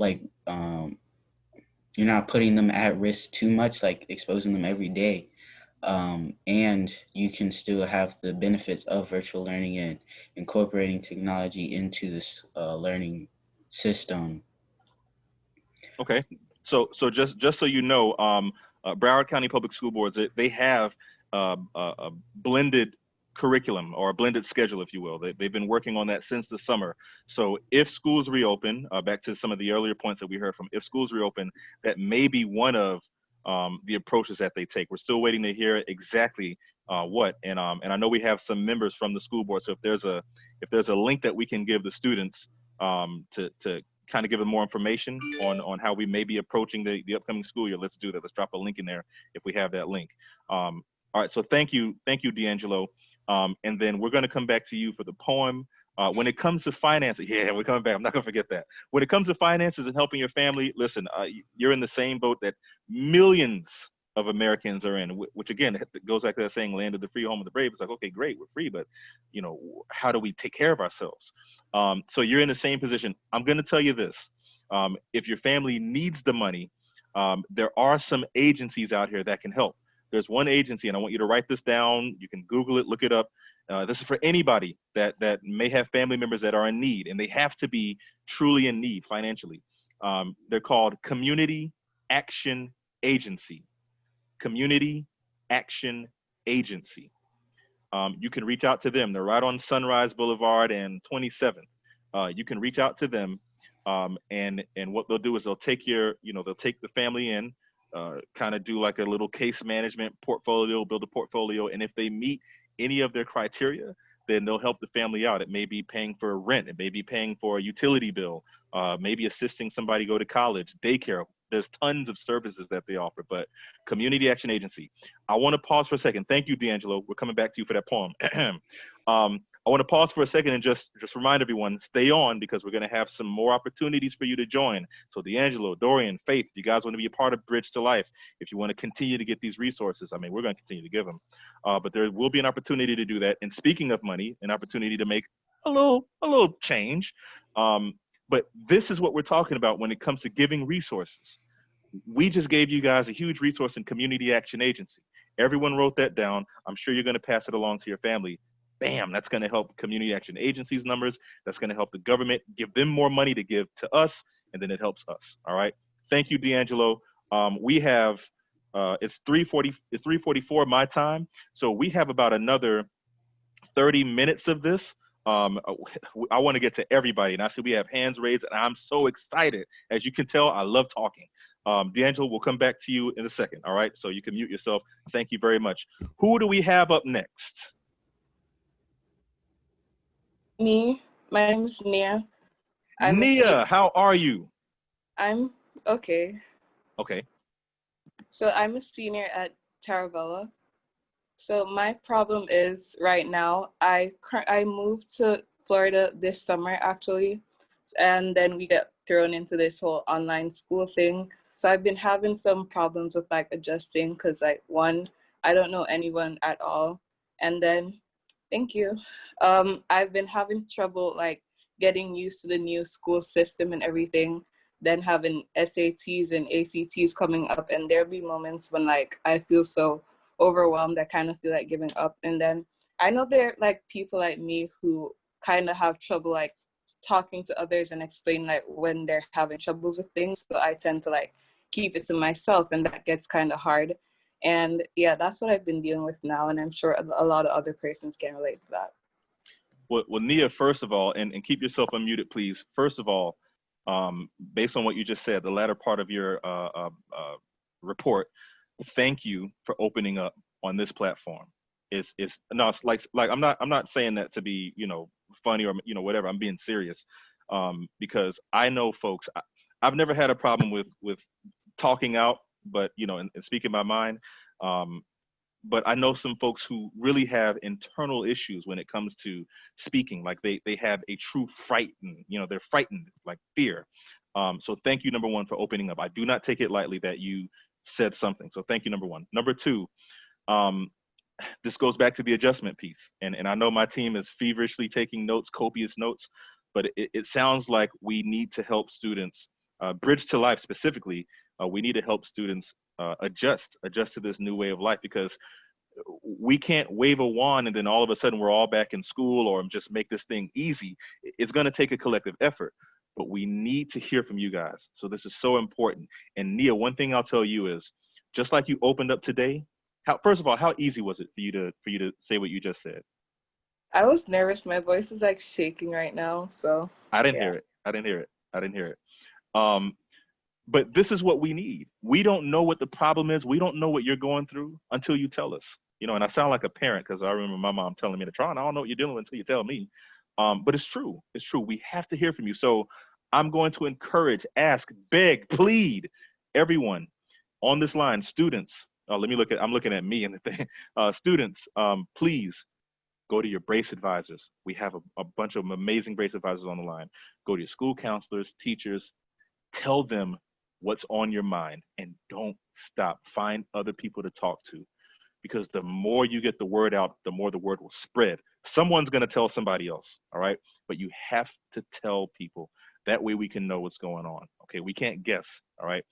S5: putting them at risk too much, like exposing them every day. And you can still have the benefits of virtual learning and incorporating technology into this learning system.
S1: Okay, so just so you know, Broward County Public School Boards, they have a blended curriculum or a blended schedule, if you will. They've been working on that since the summer. So if schools reopen, back to some of the earlier points that we heard from, if schools reopen, that may be one of the approaches that they take. We're still waiting to hear exactly what, and I know we have some members from the school board. So if there's a link that we can give the students to kind of give them more information on how we may be approaching the upcoming school year, let's do that. Let's drop a link in there if we have that link. All right, so thank you, D'Angelo. And then we're going to come back to you for the poem. When it comes to finances, yeah, we're coming back. I'm not going to forget that. When it comes to finances and helping your family, listen, you're in the same boat that millions of Americans are in, which again, it goes back to that saying, land of the free, home of the brave. It's like, okay, great, we're free, but how do we take care of ourselves? So you're in the same position. I'm going to tell you this. If your family needs the money, there are some agencies out here that can help. There's one agency, and I want you to write this down. You can Google it, look it up. This is for anybody that may have family members that are in need, and they have to be truly in need financially. They're called Community Action Agency. Community Action Agency. You can reach out to them. They're right on Sunrise Boulevard and 27th. You can reach out to them, and what they'll do is they'll take they'll take the family in, kind of do like a little case management portfolio, build a portfolio, and if they meet any of their criteria, then they'll help the family out. It may be paying for a rent, it may be paying for a utility bill, maybe assisting somebody go to college, daycare. There's tons of services that they offer, but Community Action Agency. I want to pause for a second. Thank you, D'Angelo. We're coming back to you for that poem. I want to pause for a second and just remind everyone, stay on because we're going to have some more opportunities for you to join. So D'Angelo, Dorian, Faith, if you guys want to be a part of Bridge to Life, if you want to continue to get these resources, I mean, we're going to continue to give them. But there will be an opportunity to do that. And speaking of money, an opportunity to make a little change. But this is what we're talking about when it comes to giving resources. We just gave you guys a huge resource in Community Action Agency. Everyone wrote that down. I'm sure you're going to pass it along to your family. Bam, that's going to help Community Action Agency's numbers. That's going to help the government, give them more money to give to us, and then it helps us. All right. Thank you, D'Angelo. We have it's 3:44 my time, so we have about another 30 minutes of this. I want to get to everybody, and I see we have hands raised, and I'm so excited. As you can tell, I love talking. D'Angelo, we'll come back to you in a second. All right, so you can mute yourself. Thank you very much. Who do we have up next?
S6: Me, my name is Nia.
S1: Nia, how are you?
S6: I'm okay.
S1: Okay.
S6: So I'm a senior at Taravella. So my problem is right now, I moved to Florida this summer actually, and then we get thrown into this whole online school thing. So I've been having some problems with like adjusting because like one, I don't know anyone at all, and then thank you. I've been having trouble like getting used to the new school system and everything, then having SATs and ACTs coming up, and there'll be moments when like I feel so overwhelmed, I kind of feel like giving up. And then I know there are like people like me who kind of have trouble like talking to others and explain like when they're having troubles with things. So I tend to like keep it to myself, and that gets kind of hard. And yeah, that's what I've been dealing with now, and I'm sure a lot of other persons can relate to that.
S1: Well, Nia, first of all, and keep yourself unmuted, please. First of all, based on what you just said, the latter part of your report, thank you for opening up on this platform. It's no, it's like I'm not saying that to be funny or whatever. I'm being serious, because I know folks. I've never had a problem with talking out, but and speaking my mind. Um, but I know some folks who really have internal issues when it comes to speaking. Like they have a true frighten, they're frightened, like fear. So thank you, number one, for opening up. I do not take it lightly that you said something. So thank you, number one. Number two, um, this goes back to the adjustment piece. And I know my team is feverishly taking notes, copious notes, but it sounds like we need to help students, Bridge to Life specifically, we need to help students adjust to this new way of life, because we can't wave a wand and then all of a sudden we're all back in school or just make this thing easy. It's going to take a collective effort, but we need to hear from you guys. So this is so important. And Nia, one thing I'll tell you is, just like you opened up today, first of all, how easy was it for you to say what you just said?
S6: I was nervous. My voice is like shaking right now. So
S1: I didn't
S6: yeah.
S1: hear it. I didn't hear it. I didn't hear it. But this is what we need. We don't know what the problem is. We don't know what you're going through until you tell us. And I sound like a parent because I remember my mom telling me to try, and I don't know what you're dealing with until you tell me. But it's true. It's true. We have to hear from you. So I'm going to encourage, ask, beg, plead everyone on this line, students. I'm looking at me and the thing. Students, please go to your brace advisors. We have a bunch of amazing brace advisors on the line. Go to your school counselors, teachers, tell them what's on your mind, and don't stop. Find other people to talk to, because the more you get the word out, the more the word will spread. Someone's going to tell somebody else, all right? But you have to tell people. That way we can know what's going on. Okay, we can't guess, all right?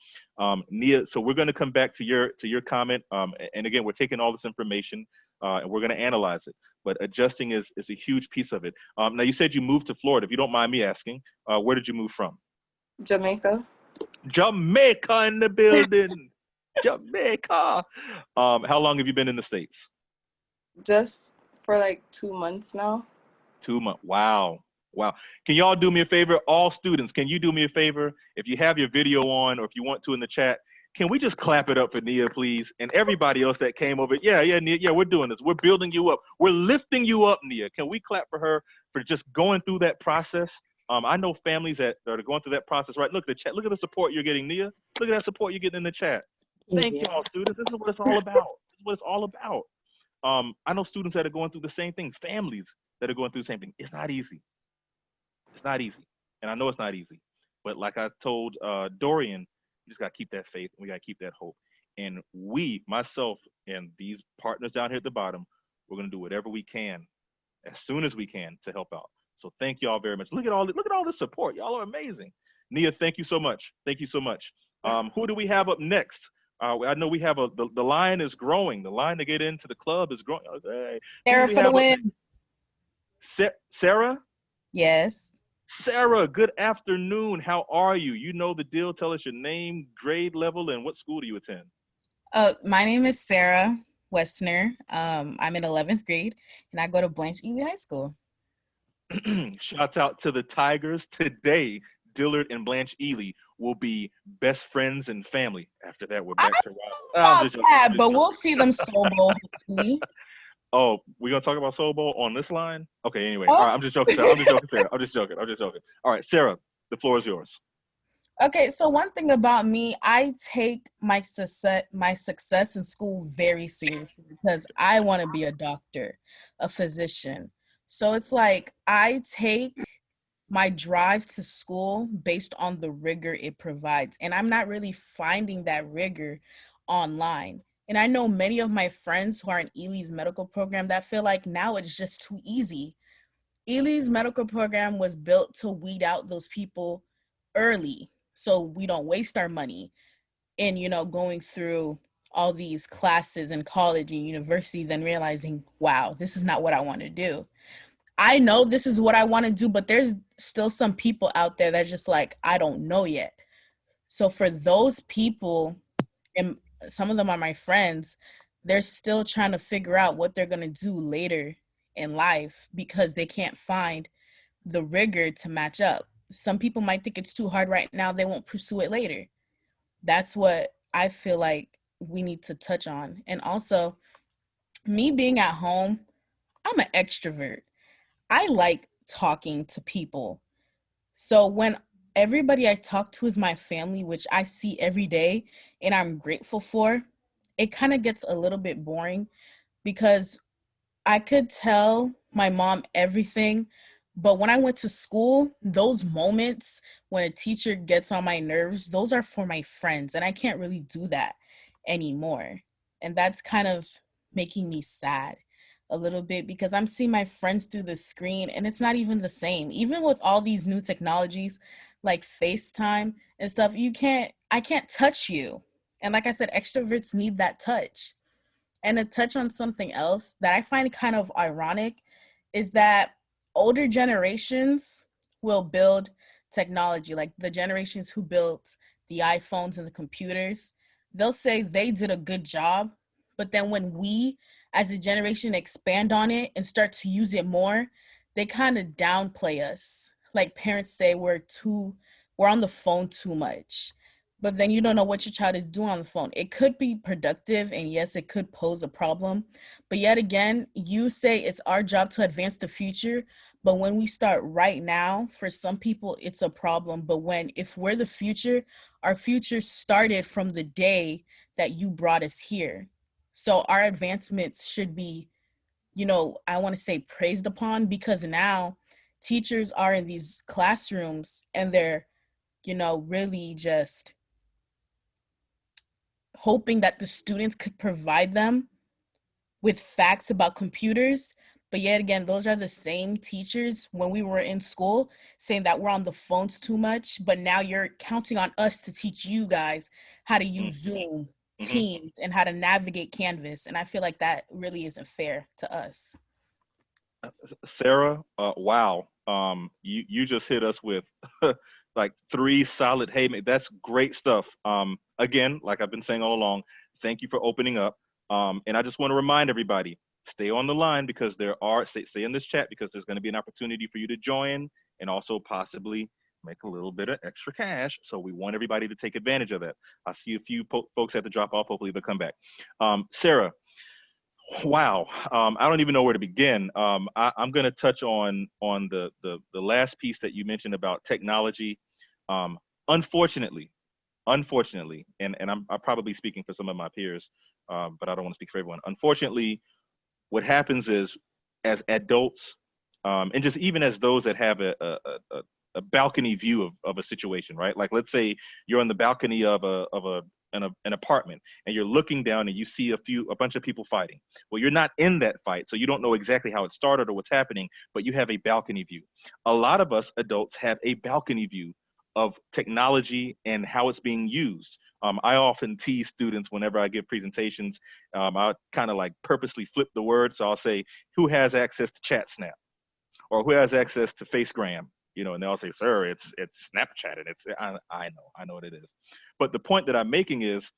S1: Nia, so we're going to come back to your comment. And again, we're taking all this information and we're going to analyze it. But adjusting is a huge piece of it. Now, you said you moved to Florida. If you don't mind me asking, where did you move from?
S6: Jamaica.
S1: Jamaica in the building. Jamaica. How long have you been in the States?
S6: Just for like 2 months now.
S1: 2 months. Wow. Can y'all do me a favor? All students, can you do me a favor? If you have your video on, or if you want to in the chat, can we just clap it up for Nia, please? And everybody else that came over. Yeah, Nia, yeah, we're doing this. We're building you up. We're lifting you up, Nia. Can we clap for her for just going through that process? I know families that are going through that process, right? Look at the chat. Look at the support you're getting, Nia. Look at that support you're getting in the chat. Thank y'all, students. This is what it's all about. This is what it's all about. I know students that are going through the same thing, families that are going through the same thing. It's not easy. It's not easy. And I know it's not easy. But like I told Dorian, we just got to keep that faith and we got to keep that hope. And we, myself, and these partners down here at the bottom, we're going to do whatever we can as soon as we can to help out. So thank y'all very much. Look at all the support. Y'all are amazing. Nia, thank you so much. Thank you so much. Who do we have up next? I know we have the line is growing. The line to get into the club is growing. Hey,
S2: Sarah for the win.
S1: Sarah?
S2: Yes.
S1: Sarah, good afternoon. How are you? You know the deal. Tell us your name, grade level, and what school do you attend?
S7: My name is Sarah Westner. I'm in 11th grade, and I go to Blanche Ely High School.
S1: Shouts out to the Tigers. Today, Dillard and Blanche Ely will be best friends and family. After that, we're back to
S7: rival. But we'll see them Soul Bowl, hopefully.
S1: Oh, we're gonna talk about Soul Bowl on this line? Okay, anyway. All right, I'm just joking, Sarah. I'm just joking. All right, Sarah, the floor is yours.
S7: Okay, so one thing about me, I take my success in school very seriously because I want to be a doctor, a physician. So it's like I take my drive to school based on the rigor it provides. And I'm not really finding that rigor online. And I know many of my friends who are in Ely's medical program that feel like now it's just too easy. Ely's medical program was built to weed out those people early so we don't waste our money in, going through all these classes in college and university, then realizing, wow, this is not what I want to do. I know this is what I want to do, but there's still some people out there that's just like, I don't know yet. So for those people, and some of them are my friends, they're still trying to figure out what they're going to do later in life because they can't find the rigor to match up. Some people might think it's too hard right now, they won't pursue it later. That's what I feel like we need to touch on. And also, me being at home, I'm an extrovert. I like talking to people. So when everybody I talk to is my family, which I see every day and I'm grateful for, it kind of gets a little bit boring because I could tell my mom everything, but when I went to school, those moments when a teacher gets on my nerves, those are for my friends, and I can't really do that anymore. And that's kind of making me sad a little bit because I'm seeing my friends through the screen and it's not even the same. Even with all these new technologies like FaceTime and stuff, I can't touch you. And like I said, extroverts need that touch. And to touch on something else that I find kind of ironic is that older generations will build technology, like the generations who built the iPhones and the computers. They'll say they did a good job, but then when we as a generation expand on it and start to use it more, they kind of downplay us. Like parents say we're on the phone too much, but then you don't know what your child is doing on the phone. It could be productive, and yes, it could pose a problem. But yet again, you say it's our job to advance the future. But when we start right now, for some people, it's a problem. But if we're the future, our future started from the day that you brought us here. So our advancements should be, I want to say praised upon because now teachers are in these classrooms and they're, really just hoping that the students could provide them with facts about computers. But yet again, those are the same teachers when we were in school saying that we're on the phones too much. But now you're counting on us to teach you guys how to use Zoom,
S1: Mm-hmm.
S7: Teams, and how to navigate Canvas. And I feel like that really isn't fair to us.
S1: Sarah, wow. You just hit us with like three solid hey, that's great stuff. Again, like I've been saying all along, thank you for opening up. And I just want to remind everybody, stay on the line because stay in this chat because there's going to be an opportunity for you to join and also possibly make a little bit of extra cash. So we want everybody to take advantage of that. I see a few folks have to drop off. Hopefully they'll come back. Sarah, wow, I don't even know where to begin. I'm going to touch on the last piece that you mentioned about technology. Um, unfortunately, and I'm probably speaking for some of my peers, but I don't want to speak for everyone. Unfortunately, what happens is, as adults, and just even as those that have a balcony view of a situation, right? Like let's say you're on the balcony of an apartment and you're looking down and you see a bunch of people fighting. Well, you're not in that fight, so you don't know exactly how it started or what's happening, but you have a balcony view. A lot of us adults have a balcony view of technology and how it's being used. I often tease students whenever I give presentations. I kind of like purposely flip the word, so I'll say, "Who has access to ChatSnap?" or "Who has access to FaceGram?" And they'll say, "Sir, it's Snapchat," and I know what it is. But the point that I'm making is,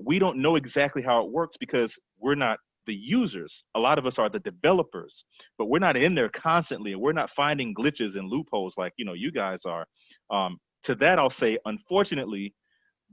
S1: we don't know exactly how it works because we're not the users. A lot of us are the developers, but we're not in there constantly, and we're not finding glitches and loopholes like you guys are. To that, I'll say, unfortunately,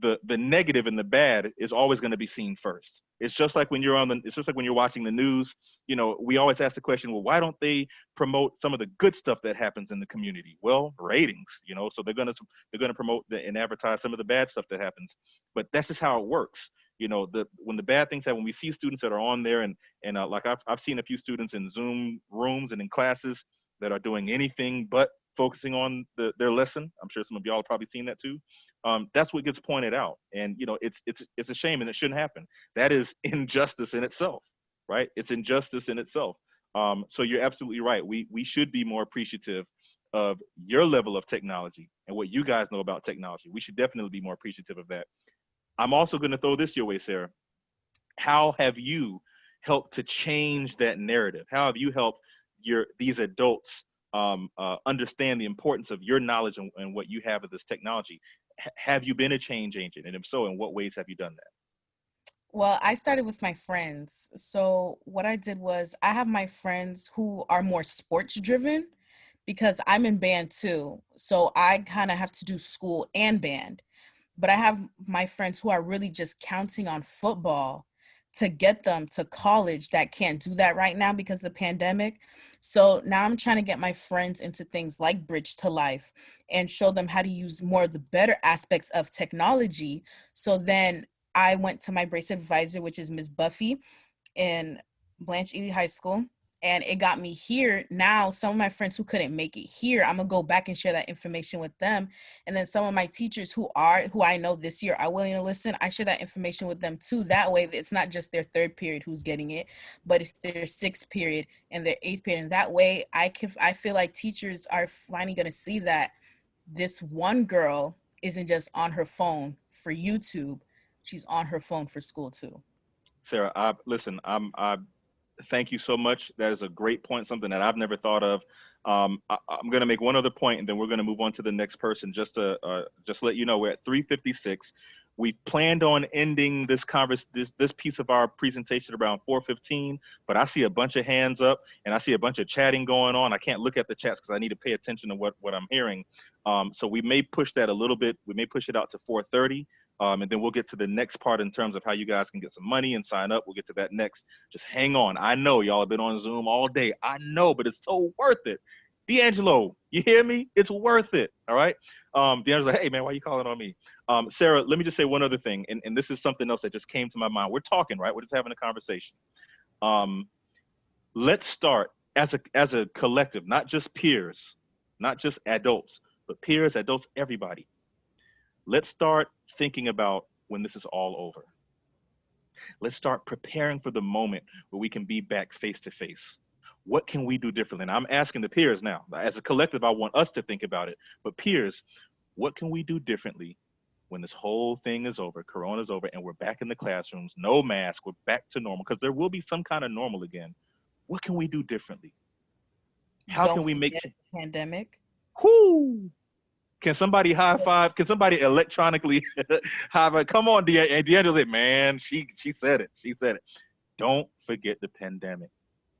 S1: the negative and the bad is always going to be seen first. It's just like when you're watching the news. We always ask the question, well, why don't they promote some of the good stuff that happens in the community? Well, ratings. So they're gonna promote and advertise some of the bad stuff that happens. But that's just how it works. When the bad things happen, when we see students that are on there and like I've seen a few students in Zoom rooms and in classes that are doing anything but focusing on their lesson. I'm sure some of y'all have probably seen that too. That's what gets pointed out, and it's a shame, and it shouldn't happen. That is injustice in itself, right? It's injustice in itself. So you're absolutely right. We should be more appreciative of your level of technology and what you guys know about technology. We should definitely be more appreciative of that. I'm also going to throw this your way, Sarah. How have you helped to change that narrative? How have you helped these adults understand the importance of your knowledge and what you have of this technology. Have you been a change agent, and if so, in what ways have you done that?
S7: Well, I started with my friends. So what I did was I have my friends who are more sports driven because I'm in band too. So I kind of have to do school and band. But I have my friends who are really just counting on football to get them to college that can't do that right now because of the pandemic. So now I'm trying to get my friends into things like Bridge to Life and show them how to use more of the better aspects of technology. So then I went to my brace advisor, which is Miss Buffy in Blanche Ely High School. And it got me here. Now, some of my friends who couldn't make it here, I'm gonna go back and share that information with them. And then some of my teachers who I know this year are willing to listen, I share that information with them too. That way it's not just their third period who's getting it, but it's their sixth period and their eighth period. And that way I feel like teachers are finally gonna see that this one girl isn't just on her phone for YouTube, she's on her phone for school too.
S1: Sarah, listen, I thank you so much. That is a great point, something that I've never thought of. I'm going to make one other point, and then we're going to move on to the next person. Just let you know, we're at 3:56. We planned on ending this piece of our presentation around 4:15, but I see a bunch of hands up, and I see a bunch of chatting going on. I can't look at the chats because I need to pay attention to what I'm hearing. So we may push that a little bit. We may push it out to 4:30. And then we'll get to the next part in terms of how you guys can get some money and sign up. We'll get to that next. Just hang on. I know y'all have been on Zoom all day. I know, but it's so worth it. D'Angelo, you hear me? It's worth it. All right. D'Angelo, hey man, why are you calling on me? Sarah, let me just say one other thing, and this is something else that just came to my mind. We're talking, right? We're just having a conversation. Let's start as a collective, not just peers, not just adults, but peers, adults, everybody. Let's start thinking about when this is all over. Let's start preparing for the moment where we can be back face to face. What can we do differently? And I'm asking the peers now. As a collective, I want us to think about it. But peers, what can we do differently when this whole thing is over, Corona's over, and we're back in the classrooms, no mask, we're back to normal, because there will be some kind of normal again. What can we do differently? How
S7: Don't
S1: can we make
S7: forget the pandemic.
S1: whoo? Can somebody high five? Can somebody electronically high five? Come on, D'Angelo. Man, she said it. She said it. Don't forget the pandemic.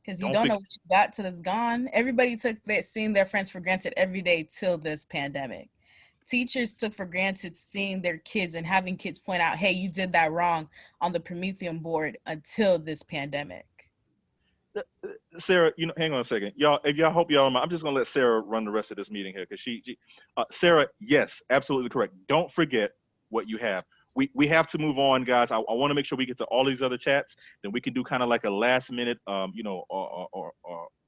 S7: Because you don't know what you got till it's gone. Everybody seeing their friends for granted every day till this pandemic. Teachers took for granted seeing their kids and having kids point out, hey, you did that wrong on the Promethean board until this pandemic.
S1: Sarah, hang on a second, y'all. If y'all hope y'all, I'm just gonna let Sarah run the rest of this meeting here because Sarah, yes, absolutely correct. Don't forget what you have. We have to move on, guys. I want to make sure we get to all these other chats. Then we can do kind of like a last minute, or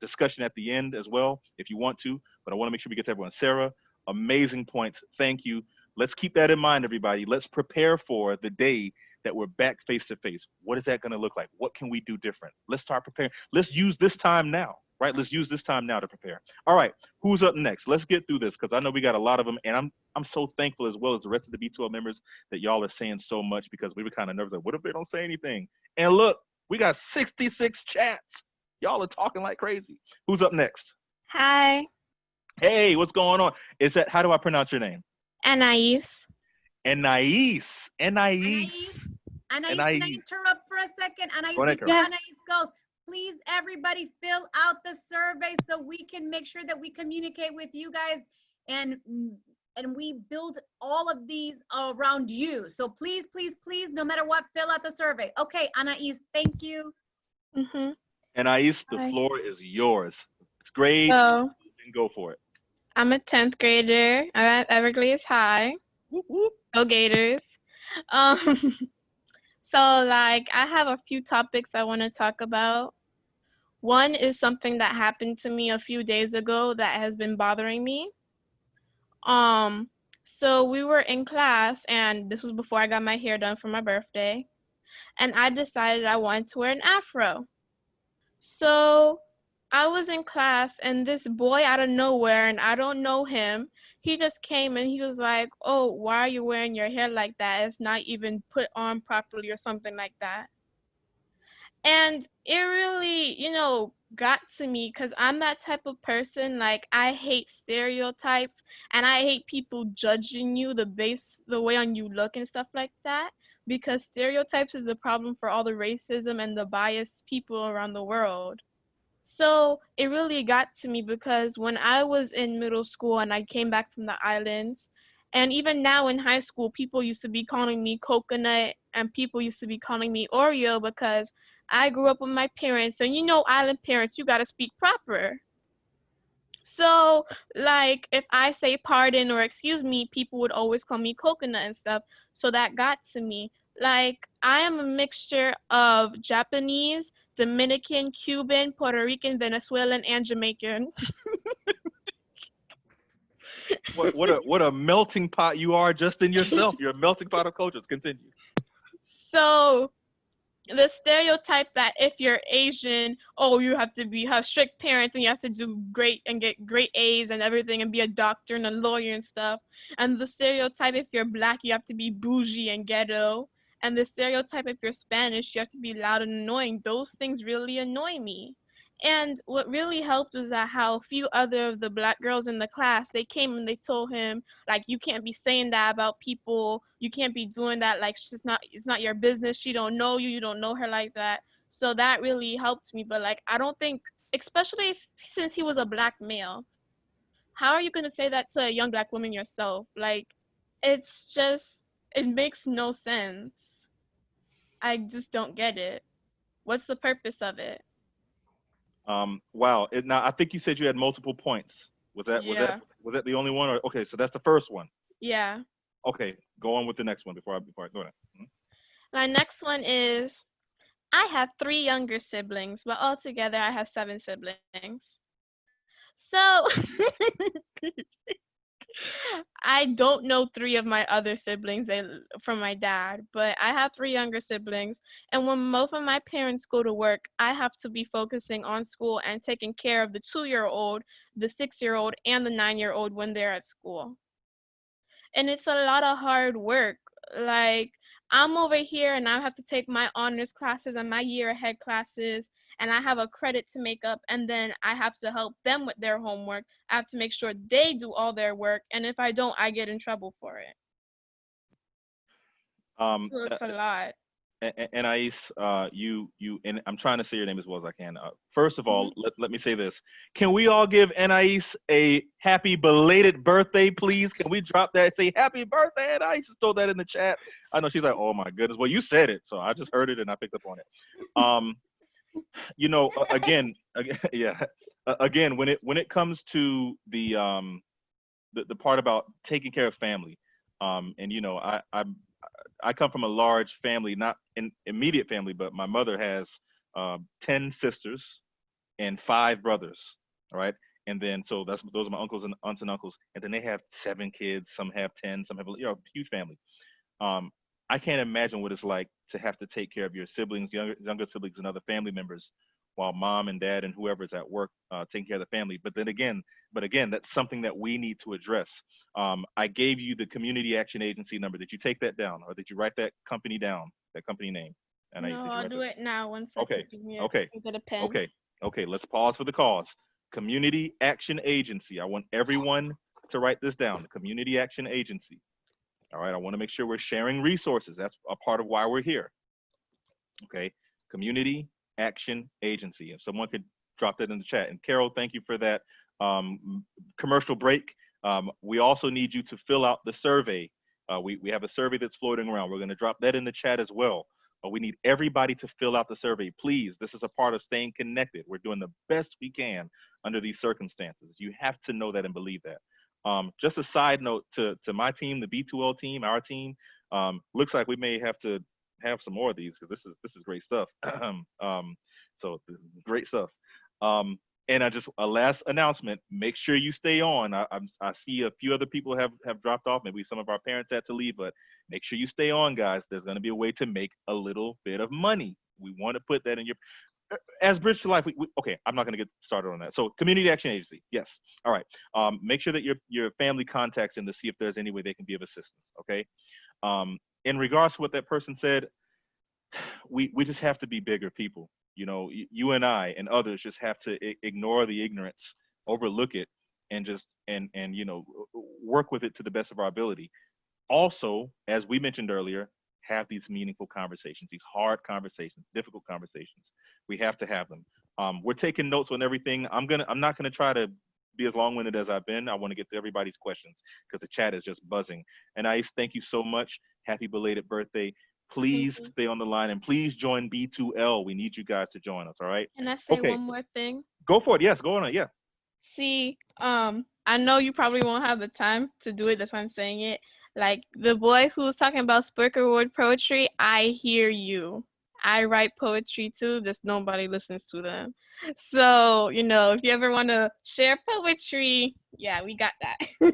S1: discussion at the end as well, if you want to. But I want to make sure we get to everyone. Sarah, amazing points. Thank you. Let's keep that in mind, everybody. Let's prepare for the day that we're back face to face. What is that going to look like? What can we do different? Let's start preparing. Let's use this time now, right? Let's use this time now to prepare. All right, who's up next? Let's get through this because I know we got a lot of them, and I'm so thankful as well as the rest of the B2L members that y'all are saying so much because we were kind of nervous. Like, what if they don't say anything? And look, we got 66 chats. Y'all are talking like crazy. Who's up next?
S8: Hi,
S1: Hey, what's going on? How do I pronounce your name?
S8: Anais.
S1: Anais.
S9: Anais, can I interrupt for a second? Anais, before Anais goes, please everybody fill out the survey so we can make sure that we communicate with you guys and we build all of these around you. So please, no matter what, fill out the survey. Okay, Anais, thank you.
S8: Mm-hmm.
S1: Anais, the floor is yours. It's great.
S8: So,
S1: go for it.
S8: I'm a 10th grader. I'm at Everglades High.
S1: Whoop, whoop.
S8: Go Gators. So like I have a few topics I want to talk about. One is something that happened to me a few days ago that has been bothering me. So we were in class, and this was before I got my hair done for my birthday, and I decided I wanted to wear an afro. So I was in class, and this boy out of nowhere, and I don't know him, he just came and he was like, oh, why are you wearing your hair like that? It's not even put on properly or something like that. And it really, got to me because I'm that type of person. Like, I hate stereotypes and I hate people judging you the way on you look and stuff like that. Because stereotypes is the problem for all the racism and the biased people around the world. So it really got to me because when I was in middle school and I came back from the islands, and even now in high school, people used to be calling me coconut and people used to be calling me Oreo because I grew up with my parents. And island parents, you got to speak proper. So, like, if I say pardon or excuse me, people would always call me coconut and stuff. So that got to me. Like, I am a mixture of Japanese, Dominican, Cuban, Puerto Rican, Venezuelan, and Jamaican.
S1: What a melting pot you are just in yourself. You're a melting pot of cultures. Continue.
S8: So the stereotype that if you're Asian, oh, you have to have strict parents and you have to do great and get great A's and everything and be a doctor and a lawyer and stuff. And the stereotype if you're Black, you have to be bougie and ghetto. And the stereotype if you're Spanish, you have to be loud and annoying. Those things really annoy me. And what really helped was that how a few other of the Black girls in the class, they came and they told him, like, you can't be saying that about people. You can't be doing that. Like, it's not your business. She don't know you. You don't know her like that. So that really helped me. But like, I don't think, especially since he was a Black male, how are you going to say that to a young Black woman yourself? Like, it makes no sense. I just don't get it. What's the purpose of it?
S1: Wow. Now I think you said you had multiple points. Was that the only one? Or okay, so that's the first one.
S8: Yeah.
S1: Okay, go on with the next one before I go ahead.
S8: My next one is I have 3 younger siblings, but altogether I have 7 siblings. So I don't know 3 of my other siblings from my dad, but I have 3 younger siblings. And when both of my parents go to work, I have to be focusing on school and taking care of the 2-year-old, the 6-year-old, and the 9-year-old when they're at school. And it's a lot of hard work. Like, I'm over here and I have to take my honors classes and my year ahead classes, and I have a credit to make up, and then I have to help them with their homework. I have to make sure they do all their work, and if I don't, I get in trouble for it. So it's a lot.
S1: And you and I'm trying to say your name as well as I can. First of all, let me say this. Can we all give Anais a happy belated birthday, please? Can we drop that? Say happy birthday, Anais. Just throw that in the chat. I know she's like, oh my goodness. Well, you said it, so I just heard it and I picked up on it. Again, yeah. Again, when it comes to the part about taking care of family, and I come from a large family, not an immediate family, but my mother has 10 sisters and 5 brothers. All right. And then, so those are my uncles and aunts and uncles. And then they have 7 kids. Some have 10, some have, huge family. I can't imagine what it's like to have to take care of your siblings, younger siblings and other family members while mom and dad and whoever's at work taking care of the family. But again, that's something that we need to address. I gave you the Community Action Agency number. Did you take that down, or did you write that company down, that company name?
S8: No, I'll do it now. 1 second.
S1: Okay. Get a pen. Okay. Let's pause for the cause. Community Action Agency. I want everyone to write this down. The Community Action Agency. All right. I want to make sure we're sharing resources. That's a part of why we're here. Okay. Community Action Agency. If someone could drop that in the chat. And Carol, thank you for that commercial break. We also need you to fill out the survey. We have a survey that's floating around. We're going to drop that in the chat as well. We need everybody to fill out the survey. Please, this is a part of staying connected. We're doing the best we can under these circumstances. You have to know that and believe that. Just a side note to my team, the B2L team, our team, looks like we may have to have some more of these because this is great stuff. So great stuff. And a last announcement, make sure you stay on. I see a few other people have dropped off. Maybe some of our parents had to leave, but make sure you stay on, guys. There's going to be a way to make a little bit of money. We want to put that in your, as Bridge to Life, okay, I'm not going to get started on that. So Community Action Agency, yes. All right. Make sure that your family contacts them to see if there's any way they can be of assistance, okay? In regards to what that person said, we just have to be bigger people. You and I and others just have to ignore the ignorance, overlook it, and just and work with it to the best of our ability. Also, as we mentioned earlier, have these meaningful conversations, these hard conversations, difficult conversations. We have to have them. We're taking notes on everything. I'm not gonna try to be as long-winded as I've been. I want to get to everybody's questions because the chat is just buzzing. And Ice, thank you so much. Happy belated birthday. Please
S8: Mhm.
S1: stay on the line and please join B2L. We need you guys to join us. All right.
S8: Can I say
S1: Okay.
S8: one more thing?
S1: Go for it. Yes, go on it. Yeah.
S8: See, I know you probably won't have the time to do it. That's why I'm saying it. Like the boy who's talking about spoken word poetry, I hear you. I write poetry too, just nobody listens to them. So, if you ever want to share poetry, yeah, we got that.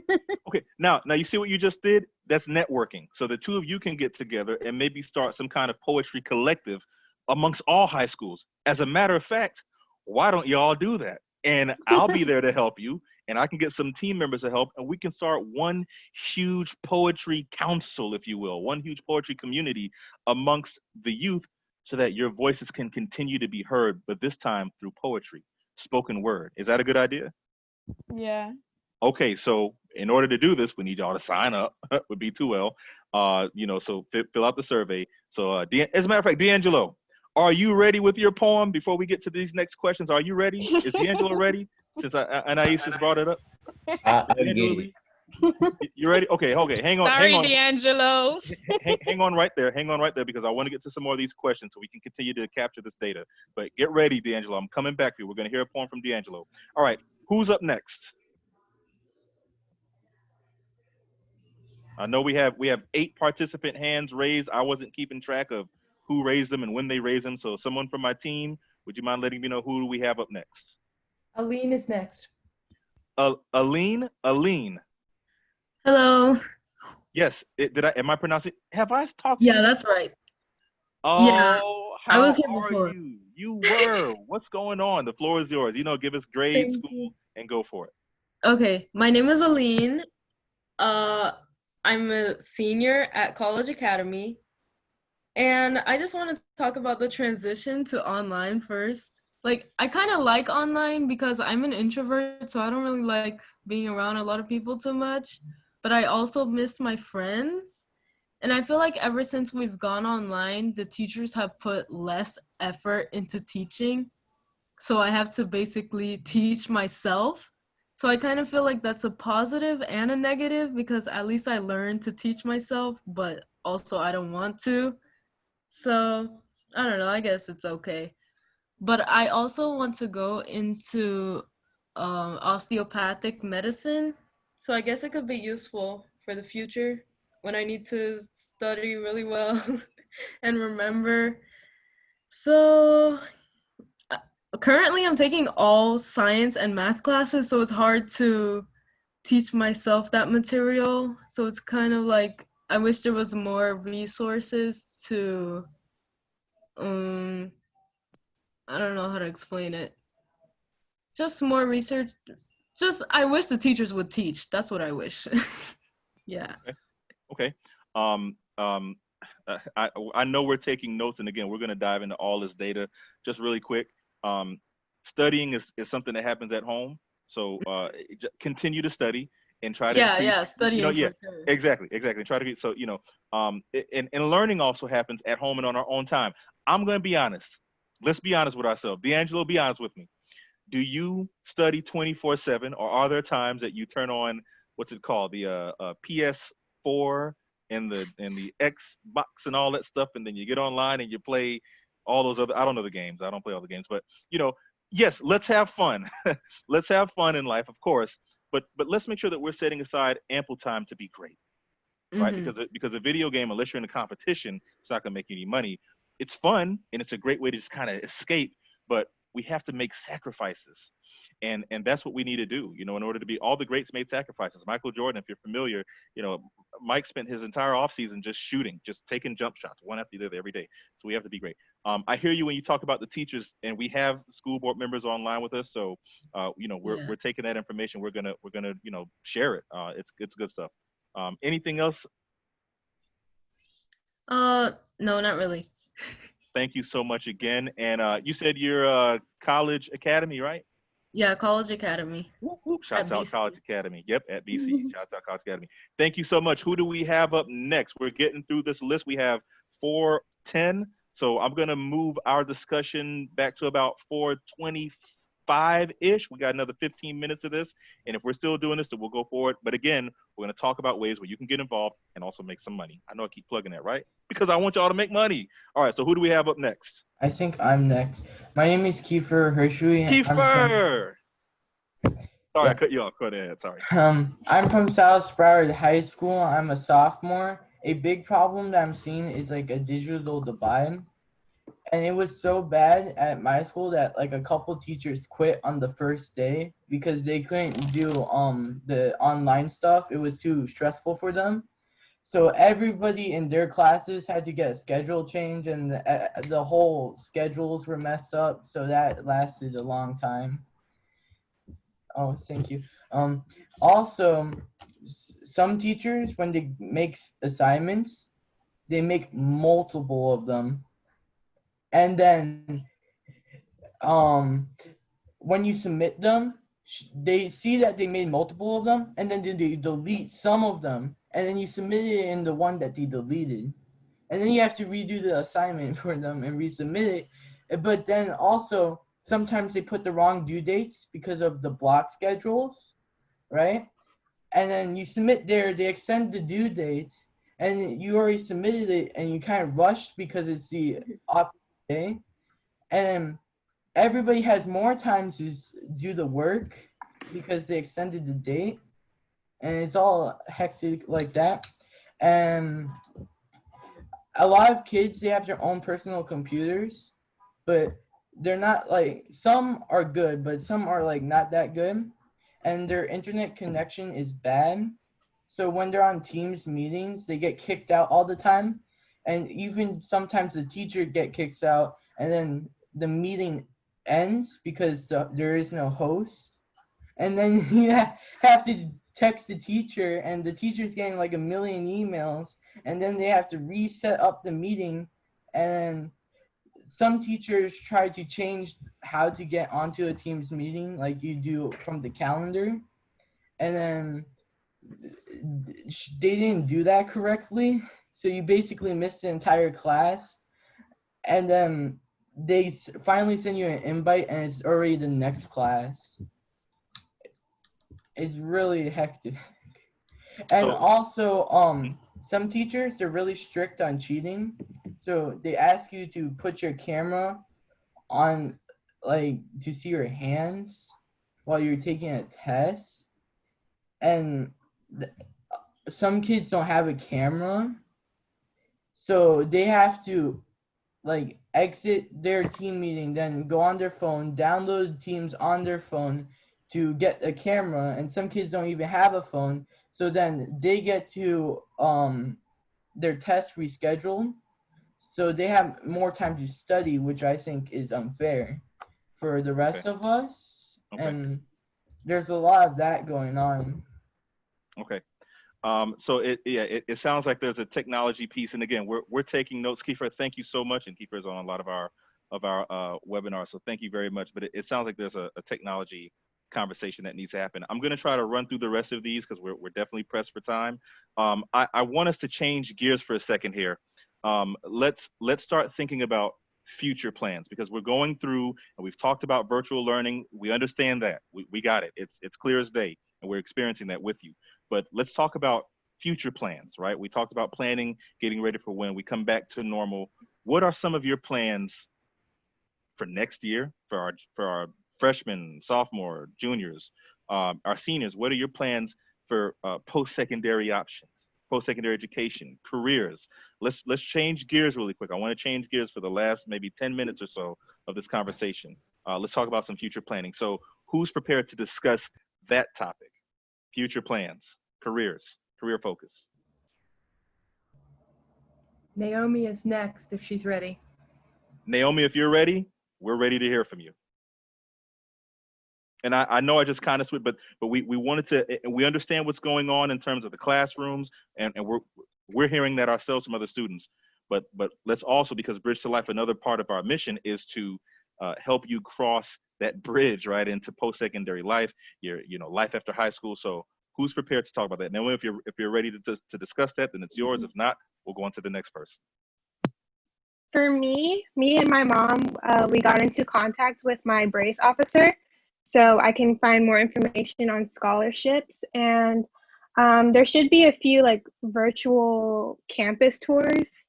S1: Okay. Now you see what you just did? That's networking. So the two of you can get together and maybe start some kind of poetry collective amongst all high schools. As a matter of fact, why don't y'all do that? And I'll be there to help you, and I can get some team members to help, and we can start one huge poetry council, if you will, one huge poetry community amongst the youth so that your voices can continue to be heard, but this time through poetry, spoken word. Is that a good idea?
S8: Yeah.
S1: Okay, so in order to do this, we need y'all to sign up with B2L. So fill out the survey. So, as a matter of fact, D'Angelo, are you ready with your poem before we get to these next questions? Are you ready? Is D'Angelo ready? Since Anais just brought it up.
S5: I get
S1: D'Angelo,
S5: it.
S1: you ready? Okay, hang
S8: Sorry,
S1: on,
S8: D'Angelo.
S1: hang on right there. Hang on right there because I want to get to some more of these questions so we can continue to capture this data. But get ready, D'Angelo. I'm coming back to you. We're going to hear a poem from D'Angelo. All right, who's up next? I know we have 8 participant hands raised. I wasn't keeping track of who raised them and when they raised them. So someone from my team, would you mind letting me know who do we have up next?
S10: Aline is next.
S1: Aline.
S11: Hello.
S1: Yes. Am I pronouncing? Have I talked to
S11: Yeah,
S1: you?
S11: that's right. Yeah,
S1: Oh,
S11: I was
S1: how
S11: here
S1: are
S11: before.
S1: you? You were. What's going on? The floor is yours. Give us grade,
S11: Thank
S1: school,
S11: you.
S1: and go for it.
S11: Okay, my name is Aline. Uh, I'm a senior at College Academy, and I just want to talk about the transition to online first. Like, I kind of like online because I'm an introvert, so I don't really like being around a lot of people too much, but I also miss my friends. And I feel like ever since we've gone online, the teachers have put less effort into teaching. So I have to basically teach myself. So I kind of feel like that's a positive and a negative because at least I learned to teach myself, but also I don't want to. So I don't know, I guess it's okay. But I also want to go into osteopathic medicine. So I guess it could be useful for the future when I need to study really well and remember. So currently I'm taking all science and math classes, so it's hard to teach myself that material. So it's kind of like I wish there was more resources to um I don't know how to explain it. Just more research. Just I wish the teachers would teach. That's what I wish. Yeah.
S1: Okay. Um, um, I know we're taking notes, and again, we're going to dive into all this data just really quick. Um, Studying is something that happens at home, so continue to study and try to
S11: Yeah,
S1: increase.
S11: yeah, studying
S1: Yeah,
S11: for sure.
S1: exactly. Try to get so and learning also happens at home and on our own time. I'm going to be honest. Let's be honest with ourselves. D'Angelo, be honest with me. Do you study 24/7, or are there times that you turn on what's it called, the PS4 and the Xbox and all that stuff, and then you get online and you play all those other, I don't know the games, I don't play all the games, but yes, let's have fun. Let's have fun in life, of course, but let's make sure that we're setting aside ample time to be great, right?
S11: Mm-hmm.
S1: Because a video game, unless you're in a competition, it's not going to make you any money. It's fun and it's a great way to just kind of escape, but we have to make sacrifices, and that's what we need to do. In order to be, all the greats made sacrifices. Michael Jordan, if you're familiar, Mike spent his entire offseason just shooting, just taking jump shots one after the other every day. So we have to be great. I hear you when you talk about the teachers, and we have school board members online with us. So
S11: Yeah.
S1: we're taking that information. We're gonna share it. It's good stuff. Anything else?
S11: No, not really.
S1: Thank you so much again. And you said you're College Academy, right?
S11: Yeah, College Academy.
S1: Whoop, whoop.
S11: At
S1: Shouts out
S11: BC.
S1: College Academy. Yep, at BC. Shouts out College Academy. Thank you so much. Who do we have up next? We're getting through this list. We have 410. So I'm gonna move our discussion back to about 425-ish. We got another 15 minutes of this. And if we're still doing this, then we'll go forward. But again, we're gonna talk about ways where you can get involved and also make some money. I know I keep plugging that, right? Because I want y'all to make money. All right, so who do we have up next?
S12: I think I'm next. My name is Kiefer Hershui.
S1: Kiefer! Sorry,
S12: Yeah.
S1: I cut you off. Go ahead. Sorry.
S12: I'm from South Broward High School. I'm a sophomore. A big problem that I'm seeing is like a digital divide. And it was so bad at my school that like a couple teachers quit on the first day because they couldn't do the online stuff. It was too stressful for them. So everybody in their classes had to get a schedule change, and the whole schedules were messed up. So that lasted a long time. Oh, thank you. Also, some teachers, when they make assignments, they make multiple of them. And then when you submit them, they see that they made multiple of them, and then they delete some of them, and then you submit it in the one that they deleted. And then you have to redo the assignment for them and resubmit it. But then also, sometimes they put the wrong due dates because of the block schedules, right? And then you submit there, they extend the due dates, and you already submitted it, and you kind of rushed because it's the opposite day. And everybody has more time to do the work because they extended the date, and it's all hectic like that. And a lot of kids, they have their own personal computers, but they're not like, some are good, but some are like not that good, and their internet connection is bad. So when they're on Teams meetings, they get kicked out all the time, and even sometimes the teacher get kicked out, and then the meeting ends because there is no host, and then you have to text the teacher, and the teacher's getting like a million emails, and then they have to reset up the meeting. And some teachers try to change how to get onto a Teams meeting like you do from the calendar, and then they didn't do that correctly, so you basically missed the entire class. And then they finally send you an invite, and it's already the next class. It's really hectic. And also, some teachers, they're really strict on cheating. So they ask you to put your camera on, like, to see your hands while you're taking a test. And some kids don't have a camera, so they have to like exit their team meeting, then go on their phone, download Teams on their phone to get a camera. And some kids don't even have a phone, so then they get to their test rescheduled, so they have more time to study, which I think is unfair for the rest of us. And there's a lot of that going on.
S1: Okay. So it sounds like there's a technology piece, and again, we're taking notes. Kiefer, thank you so much, and Kiefer is on a lot of our webinars, so thank you very much. But it sounds like there's a technology conversation that needs to happen. I'm going to try to run through the rest of these because we're definitely pressed for time. I want us to change gears for a second here. Let's start thinking about future plans, because we're going through and we've talked about virtual learning. We understand that. We got it. It's clear as day, and we're experiencing that with you. But let's talk about future plans, right? We talked about planning, getting ready for when we come back to normal. What are some of your plans for next year, for our freshmen, sophomore, juniors, our seniors? What are your plans for post-secondary options, post-secondary education, careers? Let's change gears really quick. I want to change gears for the last maybe 10 minutes or so of this conversation. Let's talk about some future planning. So who's prepared to discuss that topic? Future plans, careers, career focus.
S10: Naomi is next if she's ready.
S1: Naomi, if you're ready, we're ready to hear from you. And I know I just kind of switched, but we wanted to, and we understand what's going on in terms of the classrooms, and we're hearing that ourselves from other students. but let's also, because Bridge to Life, another part of our mission is to help you cross that bridge right into post-secondary life, life after high school. So who's prepared to talk about that? Now, if you're ready to discuss that, then it's yours. If not, we'll go on to the next person.
S13: For me and my mom, we got into contact with my brace officer so I can find more information on scholarships. And there should be a few like virtual campus tours.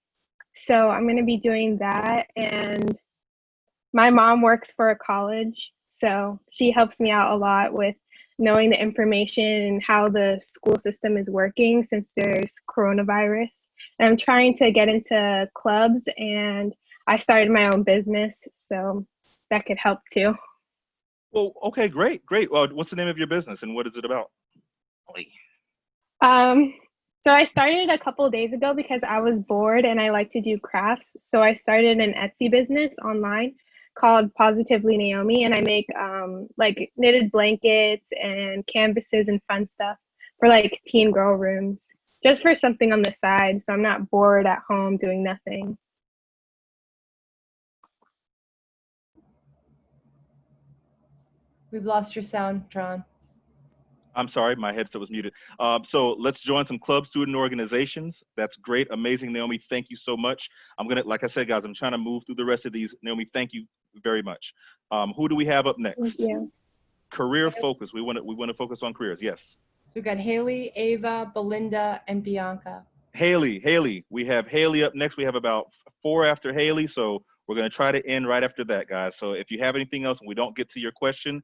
S13: So I'm going to be doing that. And my mom works for a college, so she helps me out a lot with knowing the information and how the school system is working since there's coronavirus. And I'm trying to get into clubs, and I started my own business, so that could help too.
S1: Well, okay, great. Well, what's the name of your business and what is it about?
S13: So I started a couple of days ago because I was bored and I like to do crafts. So I started an Etsy business online called Positively Naomi, and I make like knitted blankets and canvases and fun stuff for like teen girl rooms, just for something on the side so I'm not bored at home doing nothing.
S10: We've lost your sound, Tron.
S1: I'm sorry, my headset was muted. So let's join some club student organizations. That's great, amazing, Naomi. Thank you so much. Like I said, guys, I'm trying to move through the rest of these. Naomi, thank you very much. Who do we have up next?
S13: Thank you.
S1: Career focus. We want to focus on careers. Yes.
S10: We've got Haley, Ava, Belinda, and Bianca.
S1: Haley. We have Haley up next. We have about 4 after Haley, so we're going to try to end right after that, guys. So if you have anything else and we don't get to your question,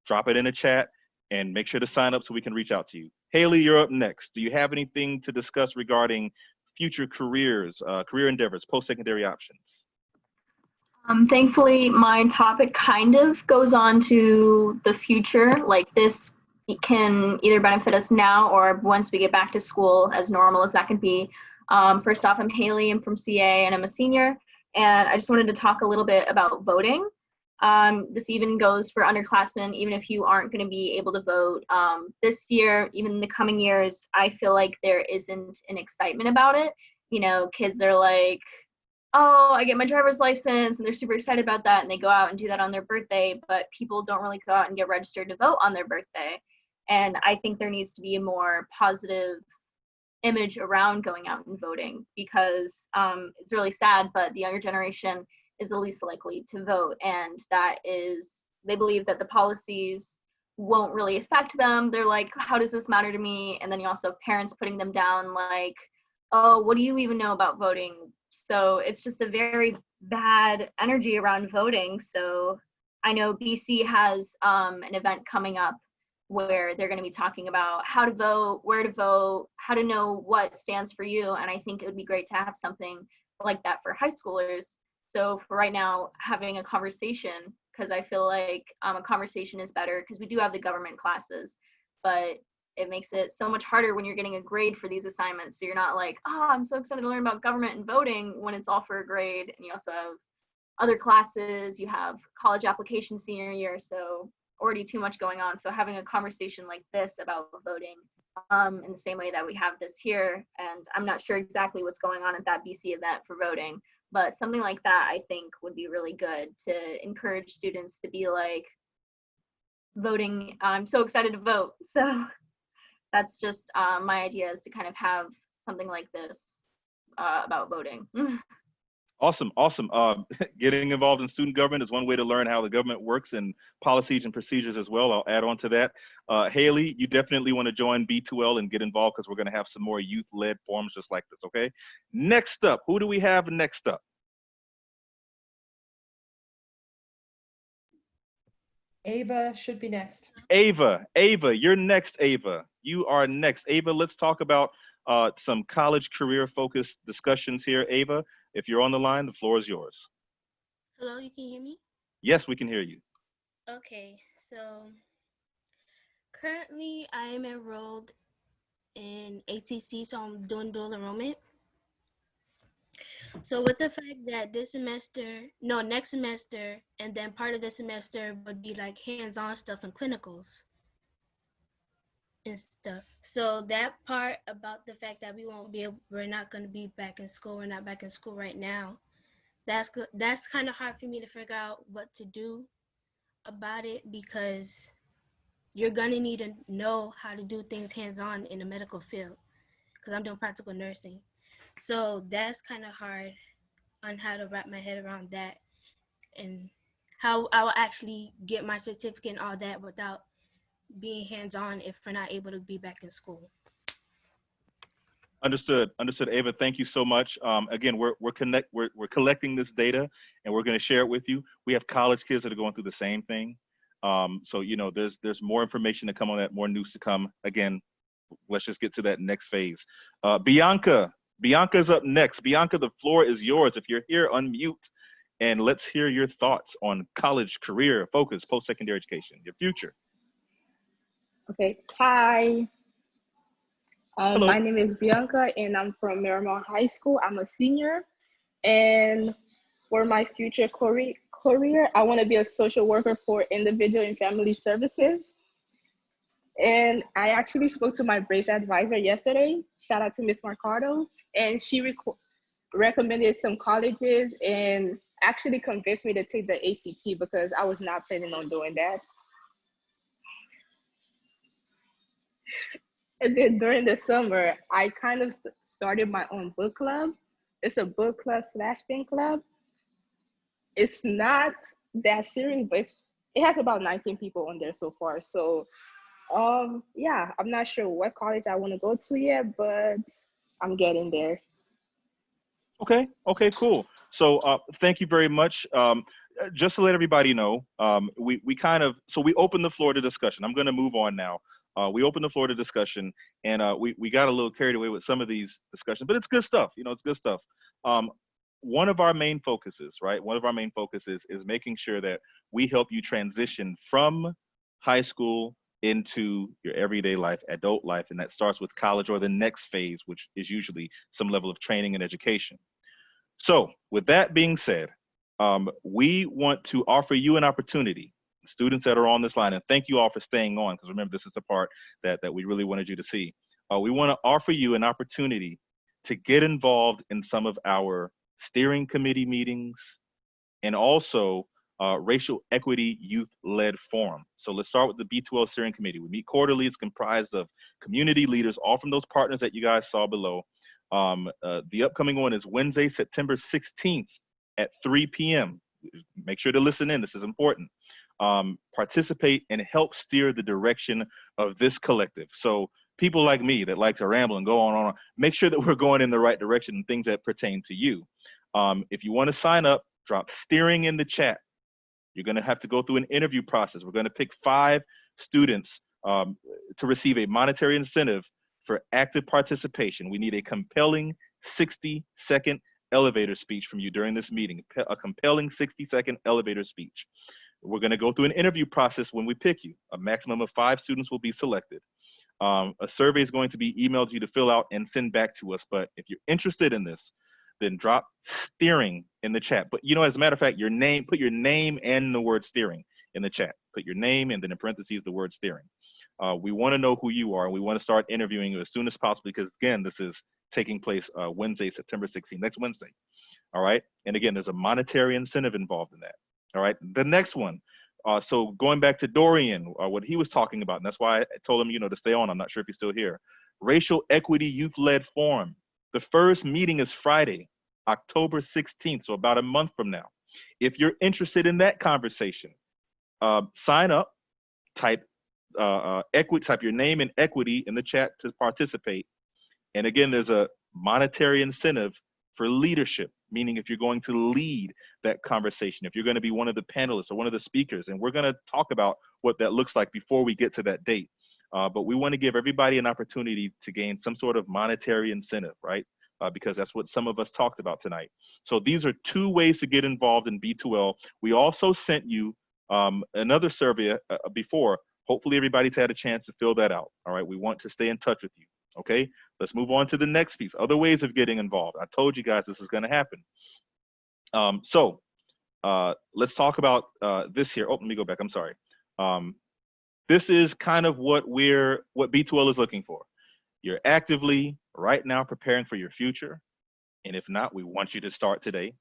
S1: drop it in the chat. And make sure to sign up so we can reach out to you. Haley, you're up next. Do you have anything to discuss regarding future careers, career endeavors, post-secondary options?
S14: Thankfully, my topic kind of goes on to the future. Like this can either benefit us now or once we get back to school, as normal as that can be. First off, I'm Haley. I'm from CA and I'm a senior. And I just wanted to talk a little bit about voting. This even goes for underclassmen, even if you aren't going to be able to vote this year, even in the coming years. I feel like there isn't an excitement about it. Kids are like, oh, I get my driver's license, and they're super excited about that, and they go out and do that on their birthday, but people don't really go out and get registered to vote on their birthday. And I think there needs to be a more positive image around going out and voting, because it's really sad, but the younger generation is the least likely to vote, and that is, they believe that the policies won't really affect them. They're like, how does this matter to me? And then you also have parents putting them down like, oh, what do you even know about voting? So it's just a very bad energy around voting. So I know BC has an event coming up where they're going to be talking about how to vote, where to vote, how to know what stands for you, and I think it would be great to have something like that for high schoolers. So for right now, having a conversation, because I feel like a conversation is better, because we do have the government classes, but it makes it so much harder when you're getting a grade for these assignments. So you're not like, oh, I'm so excited to learn about government and voting, when it's all for a grade. And you also have other classes, you have college application senior year, so already too much going on. So having a conversation like this about voting in the same way that we have this here, and I'm not sure exactly what's going on at that BC event for voting, but something like that I think would be really good to encourage students to be like, voting, I'm so excited to vote. So that's just my idea, is to kind of have something like this about voting.
S1: Awesome. Getting involved in student government is one way to learn how the government works and policies and procedures as well. I'll add on to that. Haley, you definitely want to join B2L and get involved, because we're going to have some more youth-led forums just like this, okay? Next up, who do we have next up?
S10: Ava should be next.
S1: Ava, you're next, Ava. You are next. Ava, let's talk about some college career-focused discussions here. Ava, if you're on the line, the floor is yours.
S15: Hello, you can hear me?
S1: Yes, we can hear you.
S15: Okay, so currently I am enrolled in ATC, so I'm doing dual enrollment. So with the fact that next semester, and then part of the semester would be like hands-on stuff and clinicals. and stuff. So that part about the fact that we're not going to be back in school, we're not back in school right now. That's kind of hard for me to figure out what to do about it, because you're going to need to know how to do things hands-on in the medical field, because I'm doing practical nursing. So that's kind of hard on how to wrap my head around that, and how I will actually get my certificate and all that without being hands-on if we're not able to be back in school.
S1: Understood. Understood, Ava. Thank you so much. Again, we're collecting this data, and we're going to share it with you. We have college kids that are going through the same thing. So there's more information to come on that, more news to come. Again, let's just get to that next phase. Bianca's up next. Bianca, the floor is yours. If you're here, unmute, and let's hear your thoughts on college, career, focus, post-secondary education, your future.
S16: Okay. Hi.
S1: Hello.
S16: My name is Bianca, and I'm from Miramar High School. I'm a senior, and for my future career, I want to be a social worker for individual and family services. And I actually spoke to my brace advisor yesterday. Shout out to Miss Marcado, and she recommended some colleges and actually convinced me to take the ACT because I was not planning on doing that. And then during the summer, I kind of started my own book club. It's a book club / pen club. It's not that serious, but it has about 19 people on there so far. So yeah, I'm not sure what college I want to go to yet, but I'm getting there.
S1: Okay, cool. So thank you very much. Just to let everybody know, we opened the floor to discussion. I'm going to move on now. We opened the floor to discussion, and we got a little carried away with some of these discussions, but it's good stuff. It's good stuff. One of our main focuses, right? One of our main focuses is making sure that we help you transition from high school into your everyday life, adult life, and that starts with college or the next phase, which is usually some level of training and education. So with that being said, we want to offer you an opportunity, students that are on this line, and thank you all for staying on, because remember, this is the part that we really wanted you to see. We want to offer you an opportunity to get involved in some of our steering committee meetings and also racial equity youth-led forum. So let's start with the B2L steering committee. We meet quarterly. It's comprised of community leaders, all from those partners that you guys saw below. The upcoming one is Wednesday, September 16th at 3 p.m. Make sure to listen in. This is important. Participate and help steer the direction of this collective. So people like me that like to ramble and go on, make sure that we're going in the right direction and things that pertain to you. If you want to sign up, drop steering in the chat. You're going to have to go through an interview process. We're going to pick 5 students to receive a monetary incentive for active participation. We need a compelling 60-second elevator speech from you during this meeting, a compelling 60-second elevator speech. We're going to go through an interview process when we pick you. A maximum of 5 students will be selected. A survey is going to be emailed to you to fill out and send back to us. But if you're interested in this, then drop steering in the chat. But as a matter of fact, put your name and the word steering in the chat. Put your name and then in parentheses the word steering. We want to know who you are. We want to start interviewing you as soon as possible because, again, this is taking place Wednesday, September 16th, next Wednesday. All right. And again, there's a monetary incentive involved in that. All right. The next one. So going back to Dorian, what he was talking about, and that's why I told him, to stay on. I'm not sure if he's still here. Racial Equity Youth-Led Forum. The first meeting is Friday, October 16th, so about a month from now. If you're interested in that conversation, sign up, type your name and equity in the chat to participate. And again, there's a monetary incentive for leadership, meaning if you're going to lead that conversation, if you're going to be one of the panelists or one of the speakers, and we're going to talk about what that looks like before we get to that date. But we want to give everybody an opportunity to gain some sort of monetary incentive, right? Because that's what some of us talked about tonight. So these are 2 ways to get involved in B2L. We also sent you another survey before. Hopefully everybody's had a chance to fill that out. All right, we want to stay in touch with you. Okay, let's move on to the next piece. Other ways of getting involved. I told you guys this is going to happen. Let's talk about this here. Oh, let me go back. I'm sorry. this is kind of what B2L is looking for. You're actively right now preparing for your future. And if not, we want you to start today.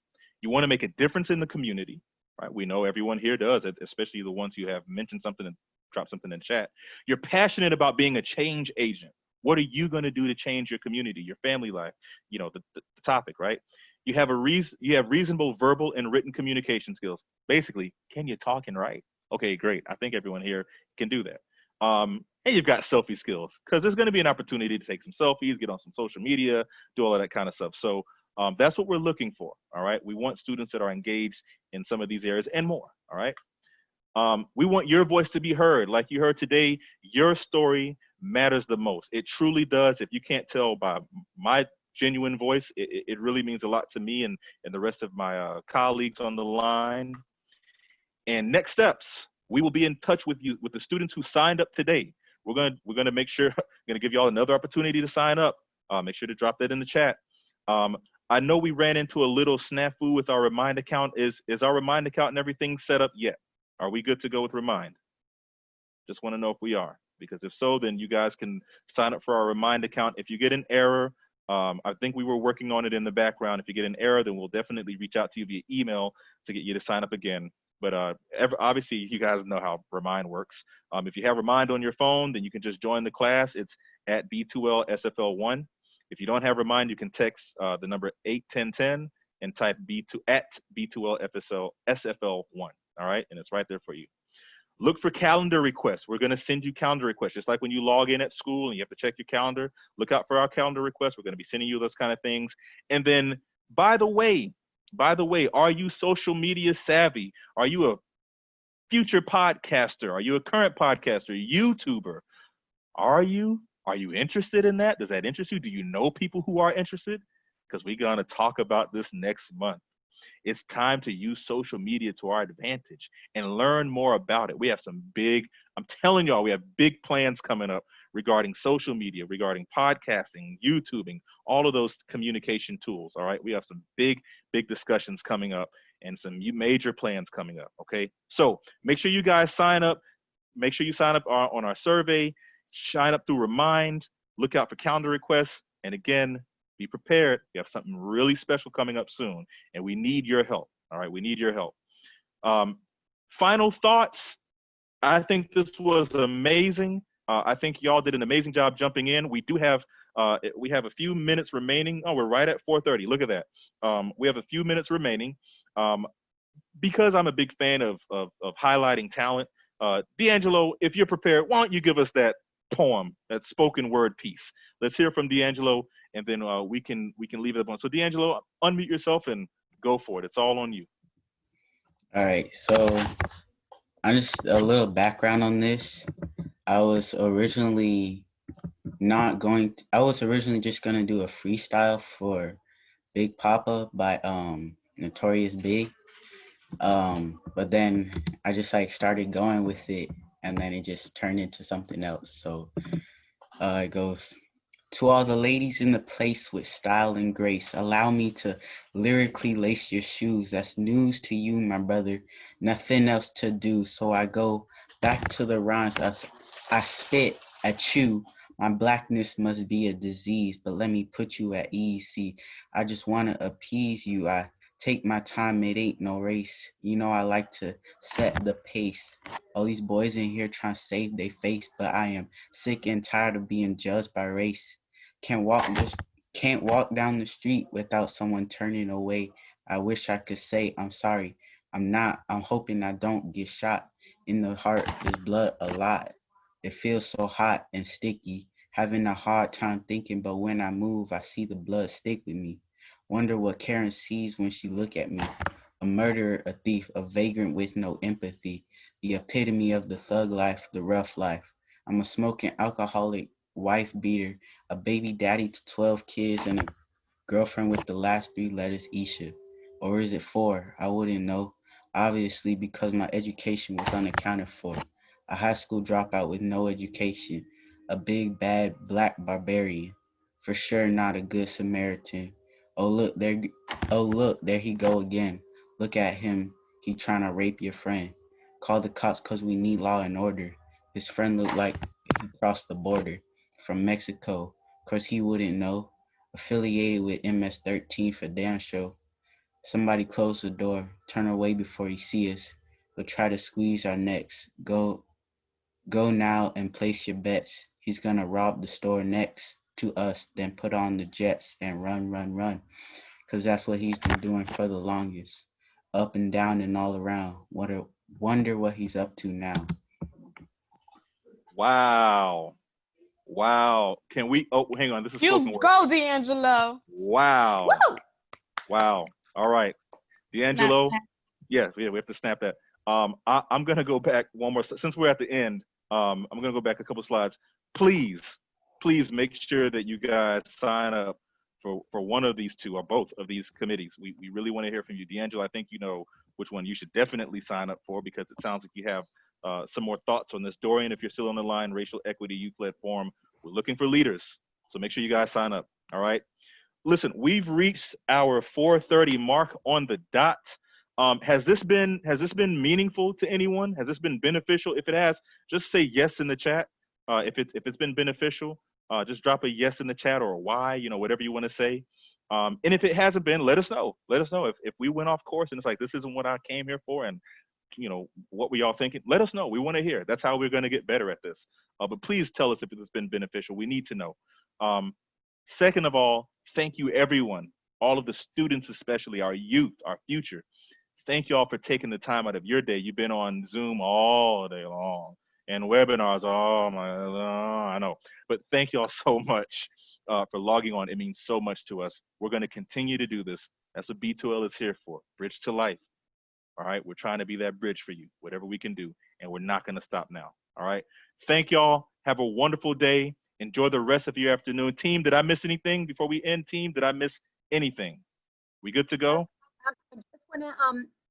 S1: You want to make a difference in the community, right? We know everyone here does, especially the ones who have mentioned something and dropped something in chat. You're passionate about being a change agent. What are you going to do to change your community, your family life? You know, the topic, right? You have reasonable verbal and written communication skills. Basically, can you talk and write? Okay, great. I think everyone here can do that. And you've got selfie skills because there's going to be an opportunity to take some selfies, get on some social media, do all of that kind of stuff. So that's what we're looking for. All right. We want students that are engaged in some of these areas and more. All right. We want your voice to be heard. Like you heard today, your story matters the most. It truly does. If you can't tell by my genuine voice, it really means a lot to me and the rest of my colleagues on the line. And next steps, we will be in touch with you, with the students who signed up today. We're gonna make sure, gonna give y'all another opportunity to sign up. Make sure to drop that in the chat. I know we ran into a little snafu with our Remind account. Is our Remind account and everything set up yet? Are we good to go with Remind? Just want to know if we are, because if so, then you guys can sign up for our Remind account. If you get an error, I think we were working on it in the background. If you get an error, then we'll definitely reach out to you via email to get you to sign up again. But obviously, you guys know how Remind works. If you have Remind on your phone, then you can just join the class. It's at B2L SFL1. If you don't have Remind, you can text the number 81010 and type B2 at B2L SFL1. All right, and it's right there for you. Look for calendar requests. We're going to send you calendar requests, just like when you log in at school and you have to check your calendar. Look out for our calendar requests. We're going to be sending you those kind of things. And then, by the way, are you social media savvy? Are you a future podcaster? Are you a current podcaster, YouTuber? Are you interested in that? Does that interest you? Do you know people who are interested? Because we're going to talk about this next month. It's time to use social media to our advantage and learn more about it. We have I'm telling y'all, we have big plans coming up regarding social media, regarding podcasting, YouTubing, all of those communication tools. All right. We have some big discussions coming up and some major plans coming up. Okay. So make sure you guys sign up. Make sure you sign up on our survey, sign up through Remind, look out for calendar requests. And again, be prepared. We have something really special coming up soon, and we need your help. All right, we need your help. Final thoughts. I think this was amazing. I think y'all did an amazing job jumping in. We have a few minutes remaining. Oh, we're right at 4:30. Look at that. We have a few minutes remaining. Because I'm a big fan of highlighting talent. D'Angelo, if you're prepared, why don't you give us that poem, that spoken word piece? Let's hear from D'Angelo, and then we can leave it on. So D'Angelo, unmute yourself and go for it. It's all on you.
S5: All right, so I'm just a little background on this. I was originally just gonna do a freestyle for Big Papa by Notorious Big. But then I just started going with it, and then it just turned into something else. So it goes, to all the ladies in the place with style and grace, allow me to lyrically lace your shoes. That's news to you, my brother. Nothing else to do. So I go back to the rhymes. I spit, I chew. My blackness must be a disease, but let me put you at ease. See, I just want to appease you. I take my time, it ain't no race. You know I like to set the pace. All these boys in here trying to save their face, but I am sick and tired of being judged by race. Can't walk down the street without someone turning away. I wish I could say I'm sorry. I'm not. I'm hoping I don't get shot in the heart. There's blood a lot. It feels so hot and sticky. Having a hard time thinking, but when I move, I see the blood stick with me. Wonder what Karen sees when she look at me. A murderer, a thief, a vagrant with no empathy. The epitome of the thug life, the rough life. I'm a smoking alcoholic, wife beater, a baby daddy to 12 kids, and a girlfriend with the last 3 letters Isha. Or is it 4? I wouldn't know. Obviously, because my education was unaccounted for. A high school dropout with no education. A big, bad, black barbarian. For sure not a good Samaritan. Oh look, there he go again. Look at him. He trying to rape your friend. Call the cops 'cause we need law and order. His friend looked like he crossed the border from Mexico. Of course, he wouldn't know. Affiliated with MS-13 for damn sure. Somebody close the door. Turn away before he see us. He'll try to squeeze our necks. Go now and place your bets. He's gonna rob the store next to us, then put on the jets and run, run, run. 'Cause that's what he's been doing for the longest. Up and down and all around. Wonder what he's up to now.
S1: Wow. Wow. Can we? Oh, hang on. This is spoken
S8: You
S1: word.
S8: go, D'Angelo.
S1: Wow.
S8: Woo!
S1: Wow. All right. D'Angelo.
S2: Snap.
S1: Yeah, we have to snap that. I'm gonna go back one more. Since we're at the end, I'm gonna go back a couple slides. Please, please make sure that you guys sign up for one of these two or both of these committees. We really want to hear from you, D'Angelo. I think you know which one you should definitely sign up for because it sounds like you have some more thoughts on this. Dorian, if you're still on the line, Racial Equity Youth-Led Forum, we're looking for leaders. So make sure you guys sign up. All right. Listen, we've reached our 4:30 mark on the dot. Has this been meaningful to anyone? Has this been beneficial? If it has, just say yes in the chat. If it's been beneficial, just drop a yes in the chat or a why, whatever you want to say. And if it hasn't been, let us know. Let us know if we went off course and it's like this isn't what I came here for, and what were y'all thinking? Let us know. We want to hear. That's how we're going to get better at this. But please tell us if it's been beneficial. We need to know. Second of all, thank you everyone, all of the students, especially our youth, our future. Thank you all for taking the time out of your day. You've been on Zoom all day long and webinars. Oh my, I know. But thank you all so much for logging on. It means so much to us. We're going to continue to do this. That's what B2L is here for. Bridge to life. All right. We're trying to be that bridge for you, whatever we can do. And we're not going to stop now. All right. Thank y'all. Have a wonderful day. Enjoy the rest of your afternoon. Team, did I miss anything before we end? Team, did I miss anything? We good to go?
S17: I just want to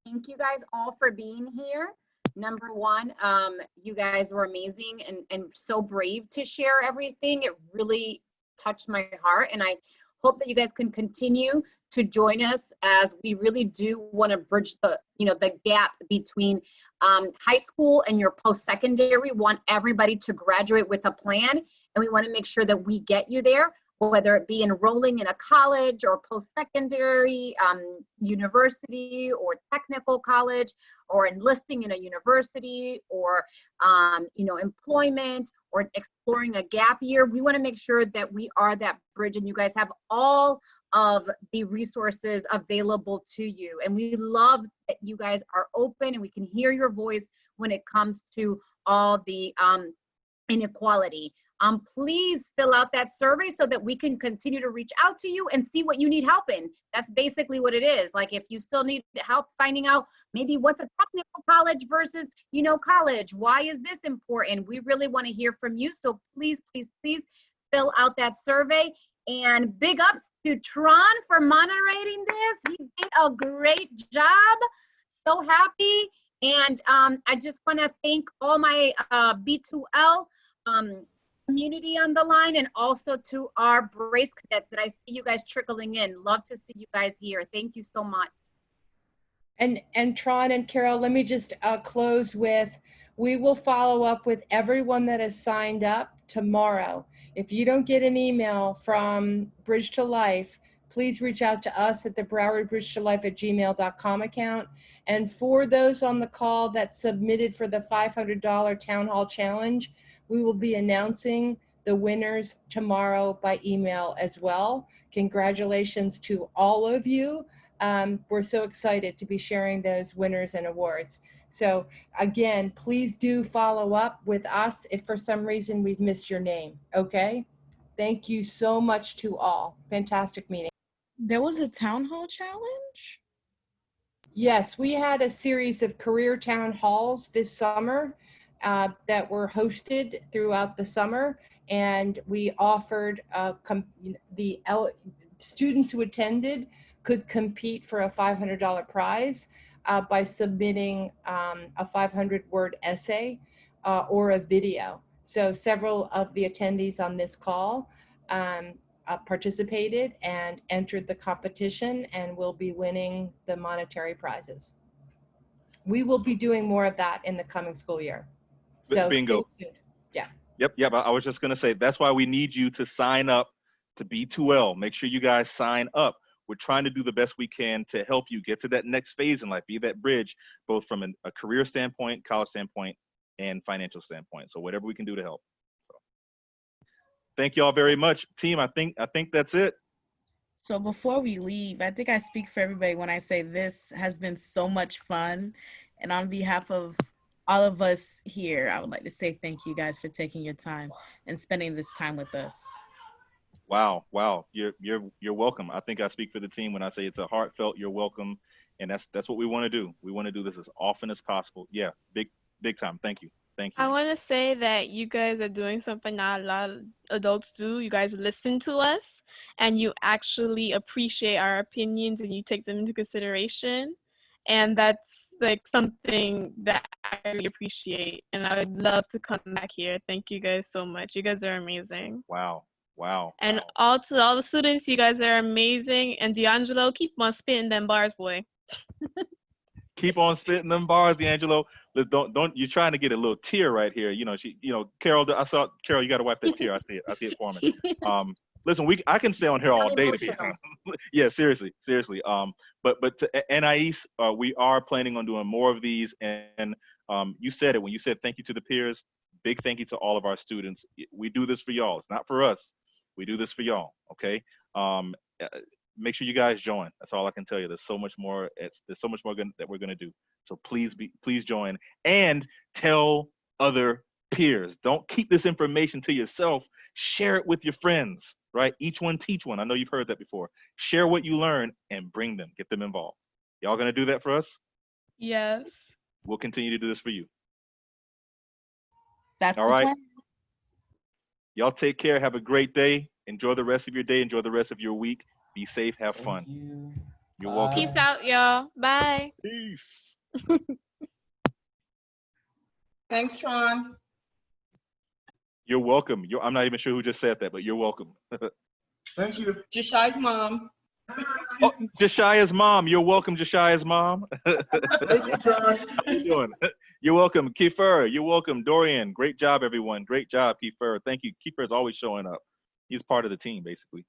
S17: thank you guys all for being here. Number one, you guys were amazing and so brave to share everything. It really touched my heart, and I hope that you guys can continue to join us as we really do want to bridge the gap between high school and your post-secondary. We want everybody to graduate with a plan, and we want to make sure that we get you there, whether it be enrolling in a college or post-secondary, university or technical college, or enlisting in a university, or employment, or exploring a gap year. We want to make sure that we are that bridge, and you guys have all of the resources available to you. And we love that you guys are open and we can hear your voice when it comes to all the inequality. Please fill out that survey so that we can continue to reach out to you and see what you need help in. That's basically what it is. Like if you still need help finding out maybe what's a technical college versus, college, why is this important? We really want to hear from you. So please, please, please fill out that survey. And big ups to Tron for moderating this. He did a great job. So happy. And I just want to thank all my B2L community on the line, and also to our Brace cadets that I see you guys trickling in. Love to see you guys here. Thank you so much.
S10: And Tron and Carol, let me just close with, we will follow up with everyone that has signed up tomorrow. If you don't get an email from Bridge to Life, please reach out to us at the browardbridgetolife@gmail.com account. And for those on the call that submitted for the $500 Town Hall Challenge, we will be announcing the winners tomorrow by email as well. Congratulations to all of you. We're so excited to be sharing those winners and awards. So again, please do follow up with us if for some reason we've missed your name, okay? Thank you so much to all. Fantastic meeting.
S7: There was a town hall challenge?
S10: Yes, we had a series of career town halls this summer that were hosted throughout the summer, and we offered students who attended could compete for a $500 prize by submitting a 500-word essay or a video. So several of the attendees on this call participated and entered the competition and will be winning the monetary prizes. We will be doing more of that in the coming school year. So
S1: bingo.
S10: Yeah.
S1: Yep. I was just gonna say that's why we need you to sign up to B2L. Make sure you guys sign up. We're trying to do the best we can to help you get to that next phase in life, be that bridge, both from a career standpoint, college standpoint, and financial standpoint. So whatever we can do to help. So, thank you all very much, team. I think that's it.
S7: So before we leave, I think I speak for everybody when I say this has been so much fun. And on behalf of all of us here, I would like to say thank you guys for taking your time and spending this time with us.
S1: Wow. You're welcome. I think I speak for the team when I say it's a heartfelt you're welcome. And that's what we want to do. We want to do this as often as possible. Yeah, big time. Thank you.
S8: I want to say that you guys are doing something not a lot of adults do. You guys listen to us and you actually appreciate our opinions and you take them into consideration. And that's like something that I really appreciate. And I would love to come back here. Thank you guys so much. You guys are amazing.
S1: Wow.
S8: And all to all the students, you guys are amazing. And D'Angelo, keep on spitting them bars, boy.
S1: Keep on spitting them bars, D'Angelo. Don't you're trying to get a little tear right here. Carol, I saw Carol, you gotta wipe that tear. I see it forming. Listen, I can stay on here all day to be honest. Yeah, seriously. But to Anais, we are planning on doing more of these, and you said it when you said thank you to the peers. Big thank you to all of our students. We do this for y'all. It's not for us. We do this for y'all. Okay. Make sure you guys join. That's all I can tell you. There's so much more. There's so much more that we're gonna do. So please join and tell other peers. Don't keep this information to yourself. Share it with your friends. Right? Each one teach one. I know you've heard that before. Share what you learn and bring them. Get them involved. Y'all gonna do that for us?
S8: Yes.
S1: We'll continue to do this for you.
S7: That's
S1: all
S7: the
S1: right.
S7: plan.
S1: Y'all take care. Have a great day. Enjoy the rest of your day. Enjoy the rest of your week. Be safe. Have fun. You're welcome.
S8: Peace out, y'all. Bye.
S1: Peace.
S18: Thanks, Tron.
S1: You're welcome. I'm not even sure who just said that, but you're welcome.
S18: Thank you. Jashai's mom.
S1: Oh, Jashaya's mom. You're welcome, Jashaya's mom.
S18: Thank you, Tron.
S1: How you doing? You're welcome. Kiefer, you're welcome. Dorian, great job, everyone. Great job, Kiefer. Thank you. Kiefer is always showing up. He's part of the team, basically.